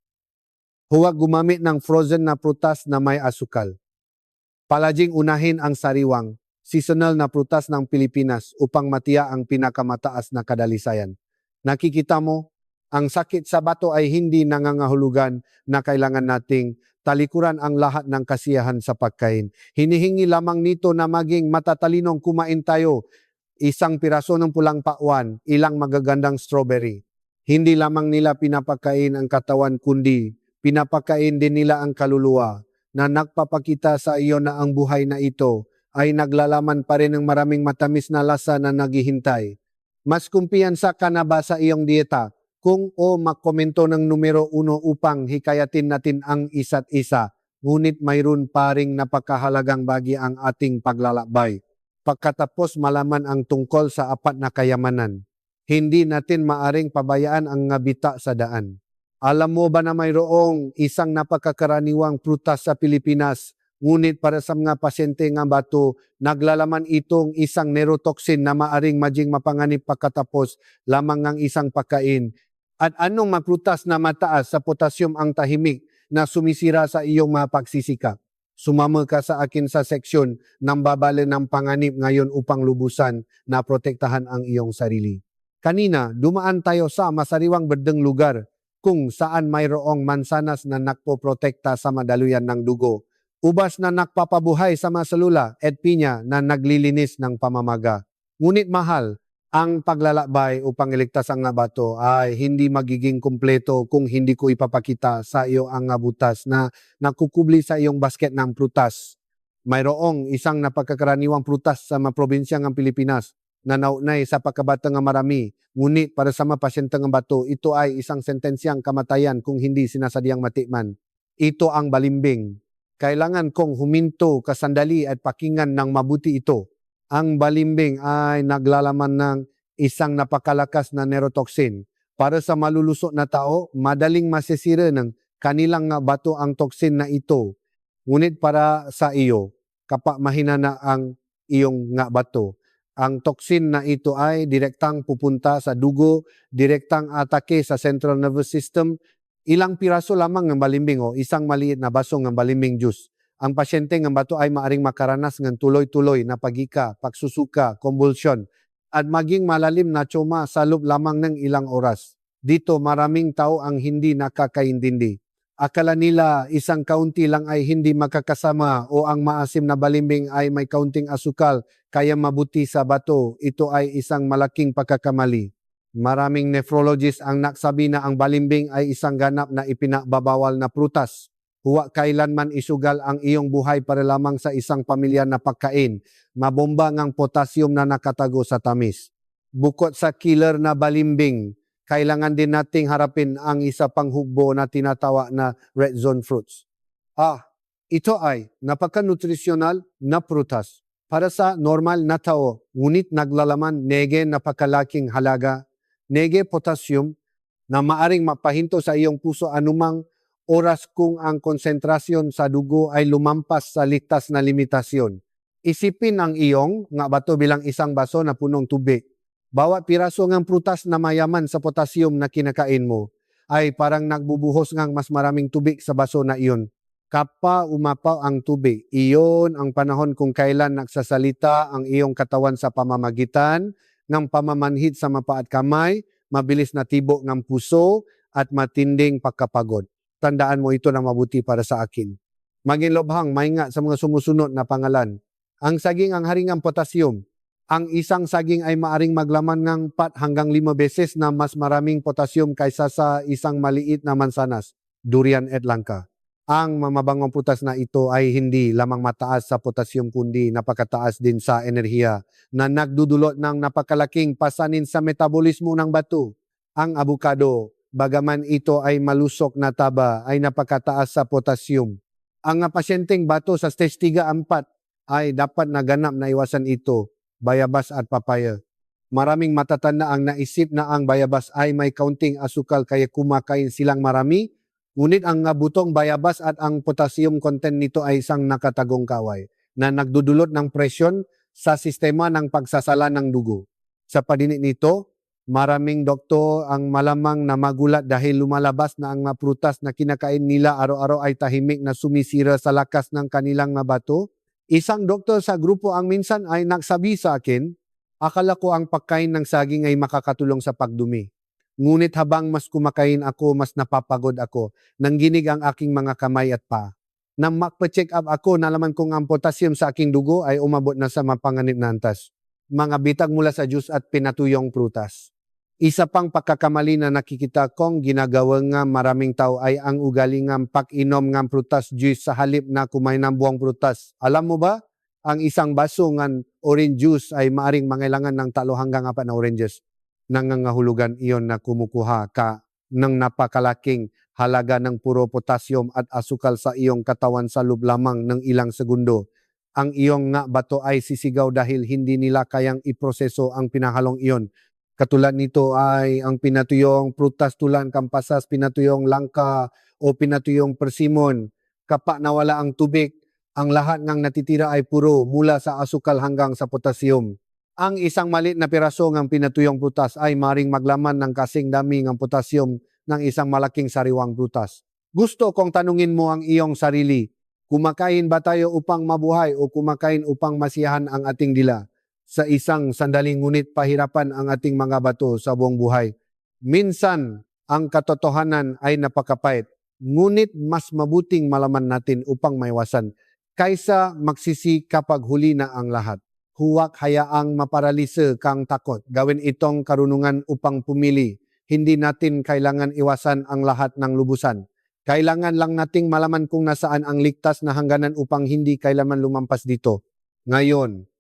Huwag gumamit ng frozen na prutas na may asukal. Palaging unahin ang sariwang. seasonal na prutas ng Pilipinas upang matiya ang pinakamataas na kadalisayan. Nakikita mo, ang sakit sa bato ay hindi nangangahulugan na kailangan nating talikuran ang lahat ng kasiyahan sa pagkain. Hinihingi lamang nito na maging matatalinong kumain tayo. Isang piraso ng pulang pakwan, ilang magagandang strawberry. Hindi lamang nila pinapakain ang katawan kundi pinapakain din nila ang kaluluwa na nagpapakita sa iyo na ang buhay na ito ay naglalaman pa rin ng maraming matamis na lasa na naghihintay. Mas kumpiyansa ka na ba sa iyong dieta? Kung magkomento ng numero 1 upang hikayatin natin ang isa't isa, ngunit mayroon pa ring napakahalagang bagay ang ating paglalakbay. Pagkatapos malaman ang tungkol sa 4 na kayamanan, hindi natin maaring pabayaan ang ngabita sa daan. Alam mo ba na mayroong isang napakakaraniwang prutas sa Pilipinas, ngunit para sa mga pasyente nga bato, naglalaman itong isang neurotoxin na maaring maging mapanganib pagkatapos lamang ng isang pagkain. At anong maprutas na mataas sa potassium ang tahimik na sumisira sa iyong mga pagsisikap? Sumama ka sa akin sa seksyon ng babala ng panganib ngayon upang lubusan na protektahan ang iyong sarili. Kanina, dumaan tayo sa masariwang berdeng lugar kung saan mayroong mansanas na nakpoprotekta sa madaluyan ng dugo, ubas na nakpapabuhay sa mga selula at pinya na naglilinis ng pamamaga. Ngunit mahal, ang paglalakbay upang iligtas ang bato ay hindi magiging kumpleto kung hindi ko ipapakita sa iyo ang butas na nakukubli sa iyong basket ng prutas. Mayroong isang napakakaraniwang prutas sa mga probinsya ng Pilipinas na naunay sa pagkabata ng marami. Ngunit para sa mga pasyente ng bato, ito ay isang sentensyang kamatayan kung hindi sinasadyang matikman. Ito ang balimbing. Kailangan kong huminto kasandali at pakinggan ng mabuti ito. Ang balimbing ay naglalaman ng isang napakalakas na neurotoxin. Para sa malulusot na tao, madaling masisira ng kanilang bato ang toxin na ito. Ngunit para sa iyo, kapag mahina na ang iyong bato, ang toxin na ito ay direktang pupunta sa dugo, direktang atake sa central nervous system. Ilang piraso lamang ng balimbing o isang maliit na baso ng balimbing juice. Ang pasyente ng bato ay maaring makaranas ng tuloy-tuloy na pagika, pagsusuka, convulsion, at maging malalim na trauma sa loob lamang ng ilang oras. Dito maraming tao ang hindi nakakaintindi. Akala nila isang kaunti lang ay hindi makakasama o ang maasim na balimbing ay may kaunting asukal kaya mabuti sa bato. Ito ay isang malaking pagkakamali. Maraming nephrologist ang nagsabi na ang balimbing ay isang ganap na ipinababawal na prutas. Huwag kailanman isugal ang iyong buhay para lamang sa isang pamilya na pagkain. Mabomba ng potassium na nakatago sa tamis. Bukod sa killer na balimbing, kailangan din nating harapin ang isa pang hugbo na tinatawa na red zone fruits. Ito ay napaka-nutritional na prutas. Para sa normal na tao, ngunit naglalaman nege napakalaking halaga, nege potassium na maaring mapahinto sa iyong puso anumang oras kung ang konsentrasyon sa dugo ay lumampas sa ligtas na limitasyon. Isipin ang iyong bato bilang isang baso na punong tubig. Bawat piraso ng prutas na mayaman sa potassium na kinakain mo ay parang nagbubuhos ng mas maraming tubig sa baso na iyon. Kapag umapaw ang tubig, iyon ang panahon kung kailan nagsasalita ang iyong katawan sa pamamagitan ng pamamanhid sa mapa at kamay, mabilis na tibok ng puso at matinding pagkapagod. Tandaan mo ito na mabuti para sa akin. Maging lobhang, maingat sa mga sumusunod na pangalan. Ang saging ang haringang potassium. Ang isang saging ay maaring maglaman ng 4 hanggang 5 beses na mas maraming potassium kaysa sa isang maliit na mansanas, durian at langka. Ang mamabangong prutas na ito ay hindi lamang mataas sa potassium kundi napakataas din sa enerhiya na nagdudulot ng napakalaking pasanin sa metabolismo ng bato. Ang avocado, bagaman ito ay malusok na taba, ay napakataas sa potassium. Ang pasyenteng bato sa stage 3-4 ay dapat naganap na iwasan ito, bayabas at papaya. Maraming matatanda ang naisip na ang bayabas ay may kaunting asukal kaya kumakain silang marami, ngunit ang butong bayabas at ang potassium content nito ay isang nakatagong kaway na nagdudulot ng presyon sa sistema ng pagsasala ng dugo. Sa padinig nito, maraming doktor ang malamang na magulat dahil lumalabas na ang prutas na kinakain nila araw-araw ay tahimik na sumisira sa lakas ng kanilang bato. Isang doktor sa grupo ang minsan ay nagsabi sa akin, akala ko ang pagkain ng saging ay makakatulong sa pagdumi. Ngunit habang mas kumakain ako, mas napapagod ako. Nangginig ang aking mga kamay at paa. Nang magpa-check up ako, nalaman kong ang potassium sa aking dugo ay umabot na sa mapanganib na antas. Mga bitag mula sa juice at pinatuyong prutas. Isa pang pagkakamali na nakikita kong ginagawa nga maraming tao ay ang ugali ng pag-inom ng prutas juice sa halip na kumain ng buong prutas. Alam mo ba, ang isang baso ng orange juice ay maaring mangailangan ng 3 hanggang 4 na oranges. Nangangahulugan iyon na kumukuha ka ng napakalaking halaga ng puro potassium at asukal sa iyong katawan sa loob lamang ng ilang segundo. Ang iyong nga bato ay sisigaw dahil hindi nila kayang iproseso ang pinahalong iyon. Katulad nito ay ang pinatuyong prutas tulad kampasas, pinatuyong langka o pinatuyong persimon. Kapag nawala ang tubig, ang lahat ng natitira ay puro mula sa asukal hanggang sa potassium. Ang isang maliit na piraso ng pinatuyong prutas ay maring maglaman ng kasing dami ng potassium ng isang malaking sariwang prutas. Gusto kong tanungin mo ang iyong sarili, kumakain ba tayo upang mabuhay o kumakain upang masiyahan ang ating dila? Sa isang sandaling ngunit pahirapan ang ating mga bato sa buong buhay. Minsan, ang katotohanan ay napakapait, ngunit mas mabuting malaman natin upang maiwasan kaysa magsisi kapag huli na ang lahat. Huwag hayaang maparalisa kang takot. Gawin itong karunungan upang pumili. Hindi natin kailangan iwasan ang lahat ng lubusan. Kailangan lang nating malaman kung nasaan ang ligtas na hangganan upang hindi kailanman lumampas dito. Ngayon,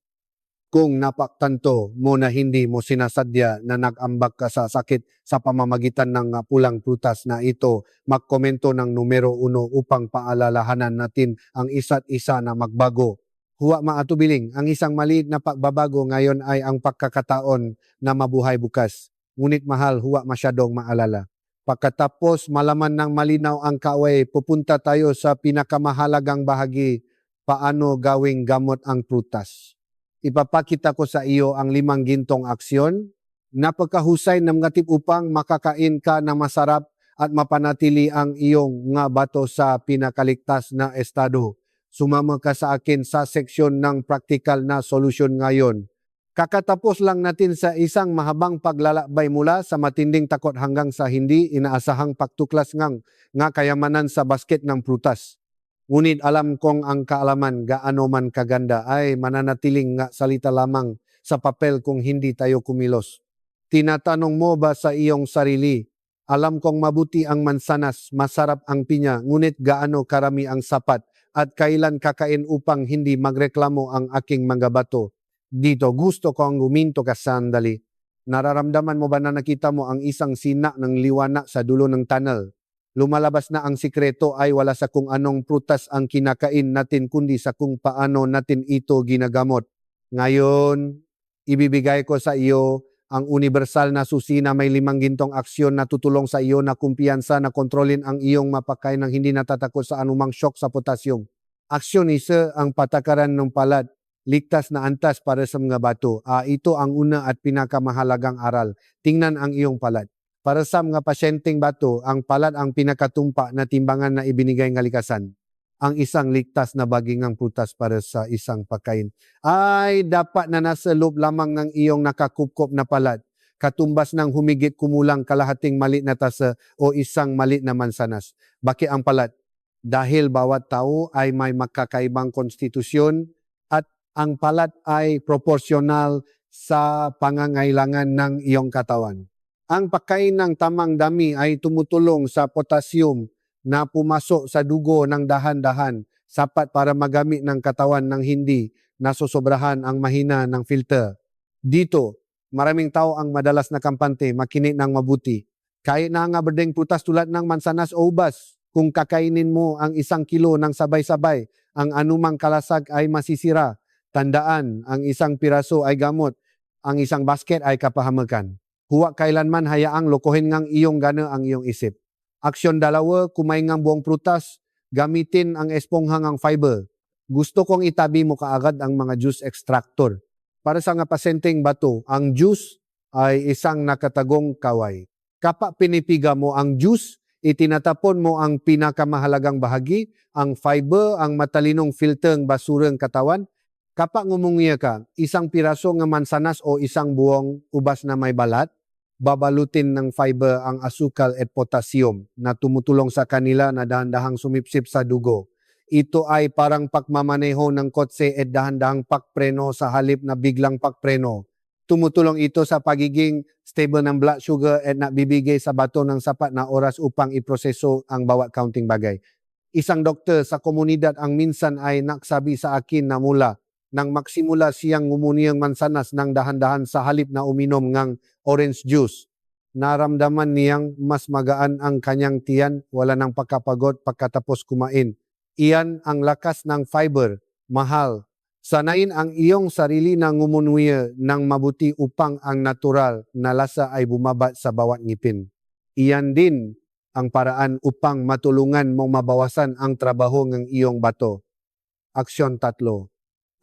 kung napaktanto mo na hindi mo sinasadya na nag-ambag ka sa sakit sa pamamagitan ng pulang prutas na ito, magkomento ng numero 1 upang paalalahanan natin ang isa't isa na magbago. Huwag maatubiling, ang isang maliit na pagbabago ngayon ay ang pagkakataon na mabuhay bukas. Ngunit mahal, huwag masyadong maalala. Pagkatapos malaman ng malinaw ang kaway, pupunta tayo sa pinakamahalagang bahagi, paano gawing gamot ang prutas. Ipapakita ko sa iyo ang 5 gintong aksyon. Napakahusay ng mga tip upang makakain ka na masarap at mapanatili ang iyong nga bato sa pinakaligtas na estado. Sumama ka sa akin sa seksyon ng practical na solusyon ngayon. Kakatapos lang natin sa isang mahabang paglalakbay mula sa matinding takot hanggang sa hindi inaasahang pagtuklas nga kayamanan sa basket ng prutas. Ngunit alam kong ang kaalaman gaano man kaganda ay mananatiling nga salita lamang sa papel kung hindi tayo kumilos. Tinatanong mo ba sa iyong sarili, alam kong mabuti ang mansanas, masarap ang pinya, ngunit gaano karami ang sapat at kailan kakain upang hindi magreklamo ang aking mga bato? Dito gusto kong guminto ka sandali. Nararamdaman mo ba na nakita mo ang isang sina ng liwanag sa dulo ng tunnel? Lumalabas na ang sikreto ay wala sa kung anong prutas ang kinakain natin kundi sa kung paano natin ito ginagamot. Ngayon, ibibigay ko sa iyo ang universal na susi na may 5 gintong aksyon na tutulong sa iyo na kumpiyansa na kontrolin ang iyong mapakain ng hindi natatakot sa anumang shock sa potassium. Aksyon 1, ang patakaran ng palad. Ligtas na antas para sa mga bato. Ito ang una at pinakamahalagang aral. Tingnan ang iyong palad. Para sa mga pasyenteng bato, ang palad ang pinakatumpa na timbangan na ibinigay ng likasan. Ang isang ligtas na baging ng prutas para sa isang pagkain ay dapat na nasa loob lamang ng iyong nakakupkop na palad, katumbas ng humigit kumulang kalahating maliit na tasa o isang maliit na mansanas. Bakit ang palad? Dahil bawat tao ay may magkakaibang konstitusyon at ang palad ay proporsyonal sa pangangailangan ng iyong katawan. Ang pagkain ng tamang dami ay tumutulong sa potassium na pumasok sa dugo ng dahan-dahan, sapat para magamit ng katawan ng hindi nasosobrahan ang mahina ng filter. Dito, maraming tao ang madalas na kampante makinig ng mabuti. Kahit na nga berdeng prutas tulad ng mansanas o ubas, kung kakainin mo ang 1 kilo ng sabay-sabay, ang anumang kalasag ay masisira. Tandaan, ang 1 piraso ay gamot, ang 1 basket ay kapahamakan. Huwag kailanman hayaang lokohin ngang iyong gana ang iyong isip. Aksyon 2, kumain ng buong prutas, gamitin ang esponghang fiber. Gusto kong itabi mo kaagad ang mga juice extractor. Para sa nga pasyenteng bato, ang juice ay isang nakatagong kaway. Kapag pinipiga mo ang juice, Itinatapon mo ang pinakamahalagang bahagi, ang fiber, ang matalinong filter ng basurang katawan. Kapag ngumungiya ka, isang piraso ng mansanas o isang buong ubas na may balat, babalutin ng fiber ang asukal at potassium na tumutulong sa kanila na dahan-dahang sumipsip sa dugo. Ito ay parang pagmamaneho ng kotse at dahan-dahang pagpreno sa halip na biglang pagpreno. Tumutulong ito sa pagiging stable ng blood sugar at nagbibigay sa bato ng sapat na oras upang iproseso ang bawat counting bagay. Isang doktor sa komunidad ang minsan ay nagsabi sa akin na mula nang maksimula siyang ngumuniyang mansanas ng dahan-dahan sa halip na uminom ng orange juice. Naramdaman niyang mas magaan ang kanyang tiyan, wala nang pagkapagod pagkatapos kumain. Iyan ang lakas ng fiber, mahal. Sanayin ang iyong sarili na ngumunuya ng mabuti upang ang natural na lasa ay bumabat sa bawat ngipin. Iyan din ang paraan upang matulungan mong mabawasan ang trabaho ng iyong bato. Aksyon 3.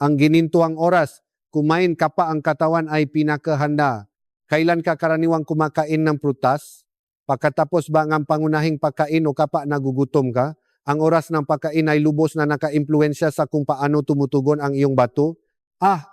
Ang ginintuang oras, kumain ka pa ang katawan ay pinakahanda. Kailan ka karaniwang kumakain ng prutas? Pagkatapos ba ang pangunahing pagkain o kapag nagugutom ka? Ang oras ng pagkain ay lubos na naka-impluensya sa kung paano tumutugon ang iyong bato?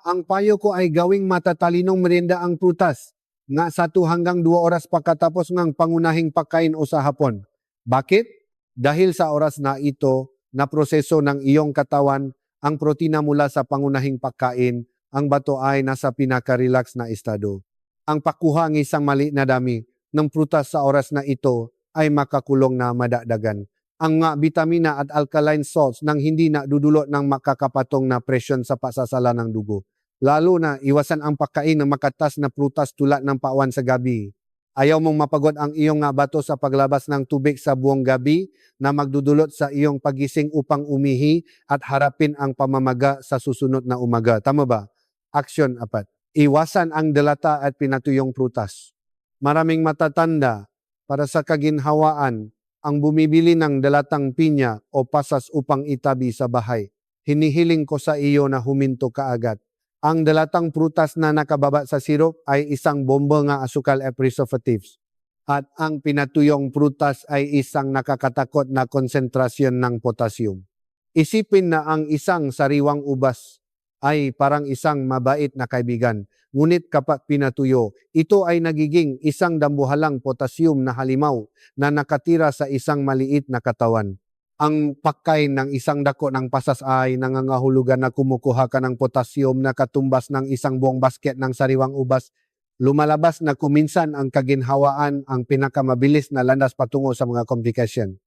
Ang payo ko ay gawing matatalinong merienda ang prutas. Nga 1 hanggang 2 oras pagkatapos ng pangunahing pagkain o sa hapon. Bakit? Dahil sa oras na ito, na proseso ng iyong katawan ang protina mula sa pangunahing pagkain, ang bato ay nasa pinaka-relax na estado. Ang pagkuha ng isang maliit na dami ng prutas sa oras na ito ay makakulong na madagdagan ang vitamina at alkaline salts nang hindi na dudulot ng makakapatong na presyon sa pasasala ng dugo. Lalo na iwasan ang pagkain ng makatas na prutas tulad ng pawan sa gabi. Ayaw mong mapagod ang iyong bato sa paglabas ng tubig sa buong gabi na magdudulot sa iyong pagising upang umihi at harapin ang pamamaga sa susunod na umaga. Tama ba? Aksyon 4. Iwasan ang delata at pinatuyong prutas. Maraming matatanda para sa kaginhawaan ang bumibili ng delatang pinya o pasas upang itabi sa bahay. Hinihiling ko sa iyo na huminto kaagad. Ang delatang prutas na nakababa sa sirop ay isang bomba nga asukal at preservatives. At ang pinatuyong prutas ay isang nakakatakot na konsentrasyon ng potassium. Isipin na ang isang sariwang ubas ay parang isang mabait na kaibigan. Ngunit kapag pinatuyo, ito ay nagiging isang dambuhalang potassium na halimaw na nakatira sa isang maliit na katawan. Ang pagkain ng isang dako ng pasas ay nangangahulugan na kumukuha ka ng potassium na katumbas ng isang buong basket ng sariwang ubas. Lumalabas na kuminsan ang kaginhawaan ang pinakamabilis na landas patungo sa mga komplikasyon.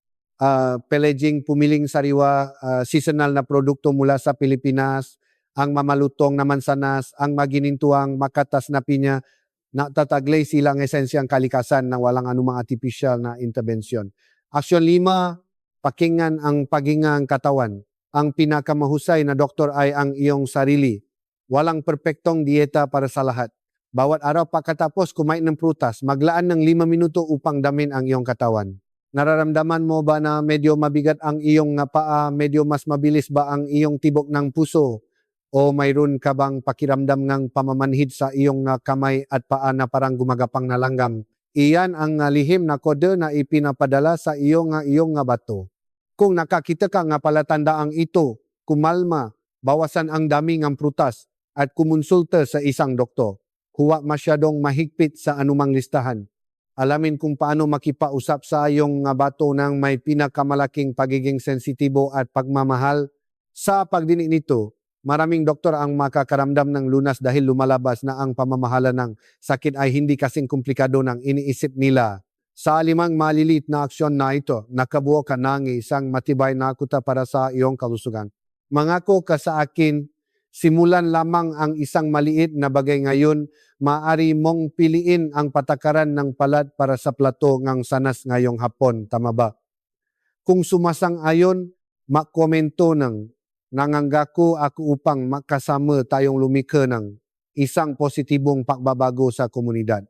Pelaging pumiling sariwa, seasonal na produkto mula sa Pilipinas, ang mamalutong na mansanas, ang maginintuang makatas na pinya, natataglay silang esensyang kalikasan na walang anumang artificial na intervention. Aksyon 5, pakingan ang pagingang katawan. Ang pinakamahusay na doktor ay ang iyong sarili. Walang perpektong dieta para sa lahat. Bawat araw pagkatapos kumain ng prutas, maglaan ng 5 minuto upang damin ang iyong katawan. Nararamdaman mo ba na medyo mabigat ang iyong paa, medyo mas mabilis ba ang iyong tibok ng puso? O mayroon ka bang pakiramdam ng pamamanhid sa iyong kamay at paa na parang gumagapang na langgam? Iyan ang lihim na kode na ipinapadala sa iyong bato. Kung nakakita ka nga palatandaang ito, kumalma, bawasan ang dami ng prutas at kumonsulta sa isang doktor. Huwag masyadong mahigpit sa anumang listahan. Alamin kung paano makipausap sa iyong bato ng may pinakamalaking pagiging sensitibo at pagmamahal. Sa pagdinig nito, maraming doktor ang makakaramdam ng lunas dahil lumalabas na ang pamamahala ng sakit ay hindi kasing komplikado ng iniisip nila. Sa 5 maliliit na aksyon na ito, nakabuo ka ng isang matibay na kuta para sa iyong kalusugan. Mangako ka sa akin, simulan lamang ang isang maliit na bagay ngayon, maaari mong piliin ang patakaran ng palad para sa plato ng sanas ngayong hapon. Tama ba? Kung sumasang-ayon, makomento ng nanganggako ako upang makasama tayong lumikha ng isang positibong pagbabago sa komunidad.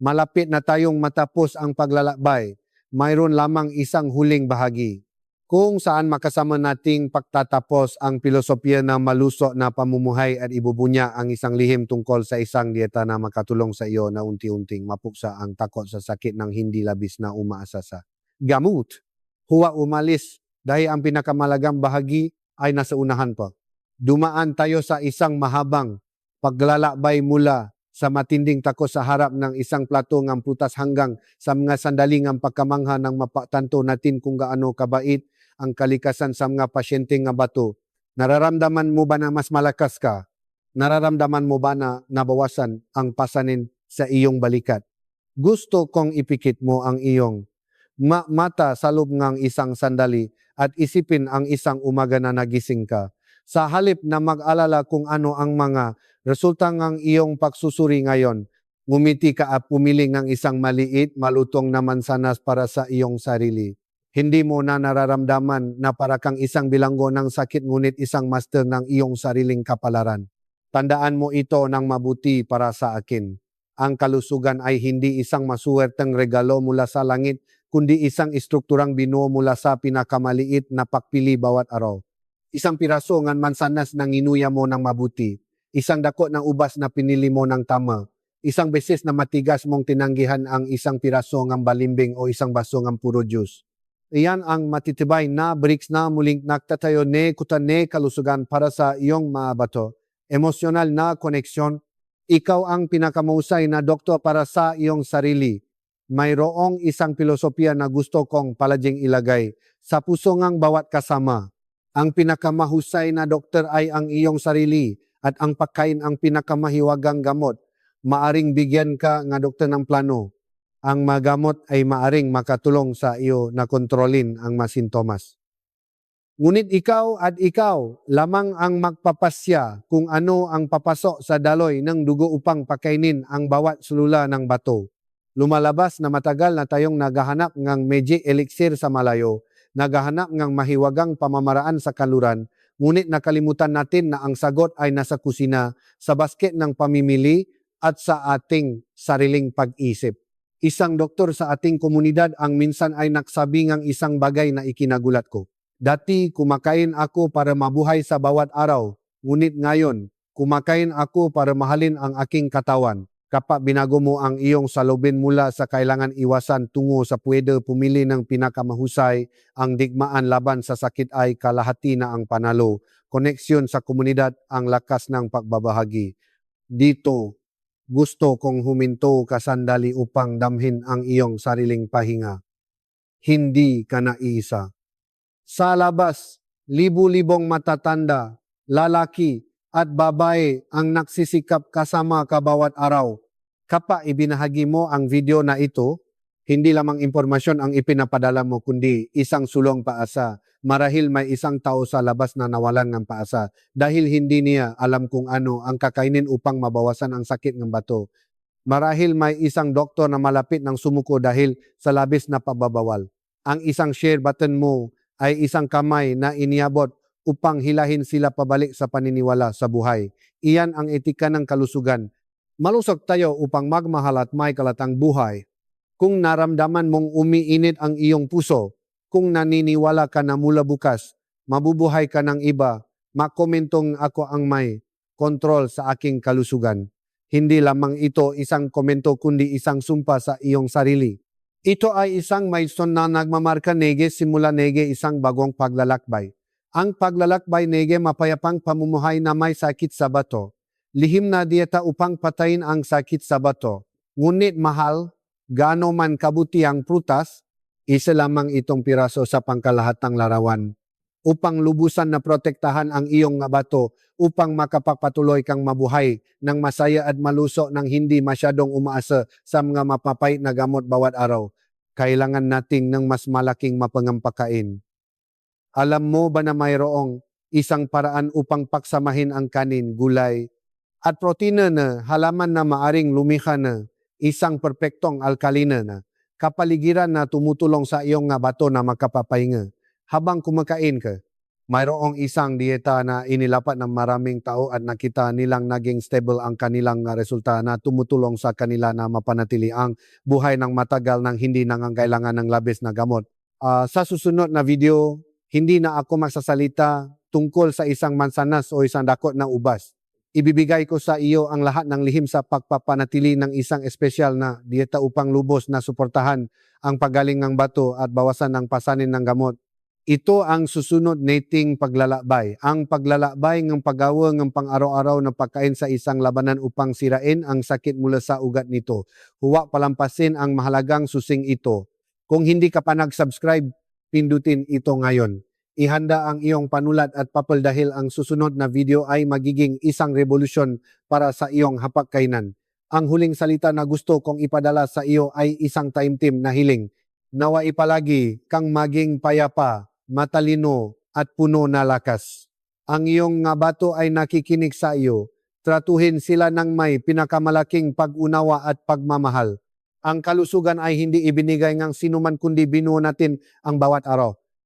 Malapit na tayong matapos ang paglalakbay. Mayroon lamang isang huling bahagi kung saan makasama nating pagtatapos ang filosofiya ng malusog na pamumuhay at ibubunya ang isang lihim tungkol sa isang dieta na makatulong sa iyo na unti-unting mapuksa ang takot sa sakit ng hindi labis na umaasasa. gamot. Huwag umalis dahil ang pinakamalagang bahagi ay nasa unahan pa. Dumaan tayo sa isang mahabang paglalakbay mula sa matinding takot sa harap ng isang plato ng prutas hanggang sa mga sandali ng pagkamangha ng mapatanto natin kung gaano kabait ang kalikasan sa mga pasyente nga bato. Nararamdaman mo ba na mas malakas ka? Nararamdaman mo ba na nabawasan ang pasanin sa iyong balikat? Gusto kong ipikit mo ang iyong mata sa loob ng isang sandali at isipin ang isang umaga na nagising ka. Sa halip na mag-alala kung ano ang mga resulta ng iyong pagsusuri ngayon, ngumiti ka at pumili ng isang maliit, malutong na mansanas para sa iyong sarili. Hindi mo na nararamdaman na para kang isang bilanggo ng sakit ngunit isang master ng iyong sariling kapalaran. Tandaan mo ito ng mabuti para sa akin. Ang kalusugan ay hindi isang masuwerteng regalo mula sa langit, kundi isang istrukturang binuo mula sa pinakamaliit na pagpili bawat araw. Isang piraso ng mansanas na nginuya mo ng mabuti. Isang dako ng ubas na pinili mo ng tama. Isang beses na matigas mong tinanggihan ang isang piraso ng balimbing o isang baso ng puro juice. Iyan ang matitibay na bricks na muling nagtatayo ne kutan kalusugan para sa iyong mga bato. Emosyonal na koneksyon. Ikaw ang pinakamahusay na doktor para sa iyong sarili. Mayroong isang filosofiya na gusto kong palaging ilagay sa puso ng bawat kasama. Ang pinakamahusay na doktor ay ang iyong sarili at ang pagkain ang pinakamahiwagang gamot. Maaring bigyan ka nga doktor ng plano. Ang magamot ay maaring makatulong sa iyo na kontrolin ang mga sintomas. Ngunit ikaw lamang ang magpapasya kung ano ang papasok sa daloy ng dugo upang pakainin ang bawat sulula ng bato. Lumalabas na matagal na tayong naghahanap ng magic elixir sa malayo, naghahanap ng mahiwagang pamamaraan sa kanluran, ngunit nakalimutan natin na ang sagot ay nasa kusina, sa basket ng pamimili at sa ating sariling pag-isip. Isang doktor sa ating komunidad ang minsan ay nagsabi ng isang bagay na ikinagulat ko. Dati kumakain ako para mabuhay sa bawat araw, ngunit ngayon kumakain ako para mahalin ang aking katawan. Kapag binago mo ang iyong salubin mula sa kailangan iwasan tungo sa pwede pumili ng pinakamahusay, ang digmaan laban sa sakit ay kalahati na ang panalo. Koneksyon sa komunidad ang lakas ng pagbabahagi. Dito, gusto kong huminto ka sandali upang damhin ang iyong sariling pahinga. Hindi ka naiisa. Sa labas, libu-libong matatanda, lalaki, at babae ang nagsisikap kasama ka bawat araw. Kapag ibinahagi mo ang video na ito, hindi lamang impormasyon ang ipinapadala mo kundi isang sulong paasa. Marahil may isang tao sa labas na nawalan ng paasa dahil hindi niya alam kung ano ang kakainin upang mabawasan ang sakit ng bato. Marahil may isang doktor na malapit ng sumuko dahil sa labis na pababawal. Ang isang share button mo ay isang kamay na iniabot upang hilahin sila pabalik sa paniniwala sa buhay. Iyan ang etika ng kalusugan. Malusog tayo upang magmahal at may kalatang buhay. Kung naramdaman mong umiinit ang iyong puso, kung naniniwala ka na mula bukas, mabubuhay ka ng iba, makomentong ako ang may kontrol sa aking kalusugan. Hindi lamang ito isang komento kundi isang sumpa sa iyong sarili. Ito ay isang milestone na nagmamarka nege simula nege isang bagong paglalakbay. Ang paglalakbay nege mapayapang pamumuhay na may sakit sa bato. Lihim na dieta upang patayin ang sakit sa bato. Ngunit mahal, gaano man kabuti ang prutas, isa lamang itong piraso sa pangkalahatang larawan. Upang lubusan na protektahan ang iyong bato, upang makapagpatuloy kang mabuhay ng masaya at maluso ng hindi masyadong umaasa sa mga mapapait na gamot bawat araw, kailangan nating ng mas malaking mapangampakain. Alam mo ba na mayroong isang paraan upang paksamahin ang kanin, gulay, at protina na halaman na maaring lumikha na isang perpektong alkalina na kapaligiran na tumutulong sa iyong bato na makapapahinga habang kumakain ka? Mayroong isang dieta na inilapat ng maraming tao at nakita nilang naging stable ang kanilang resulta na tumutulong sa kanila na mapanatili ang buhay ng matagal nang hindi nangangailangan ng labis na gamot. Sa susunod na video, hindi na ako magsasalita tungkol sa isang mansanas o isang dakot na ubas. Ibibigay ko sa iyo ang lahat ng lihim sa pagpapanatili ng isang espesyal na dieta upang lubos na suportahan ang paggaling ng bato at bawasan ang pasanin ng gamot. Ito ang susunod nating paglalakbay. Ang paglalakbay ng paggawa ng pang-araw-araw na pagkain sa isang labanan upang sirain ang sakit mula sa ugat nito. Huwag palampasin ang mahalagang susing ito. Kung hindi ka pa nag-subscribe, pindutin ito ngayon. Ihanda ang iyong panulat at papel dahil ang susunod na video ay magiging isang revolusyon para sa iyong hapagkainan. Ang huling salita na gusto kong ipadala sa iyo ay isang taimtim na hiling. Nawa ipalagi kang maging payapa, matalino at puno na lakas. Ang iyong nga bato ay nakikinig sa iyo. Tratuhin sila ng may pinakamalaking pag-unawa at pagmamahal. Ang kalusugan ay hindi ibinigay ng sinuman kundi binuo natin ang bawat araw.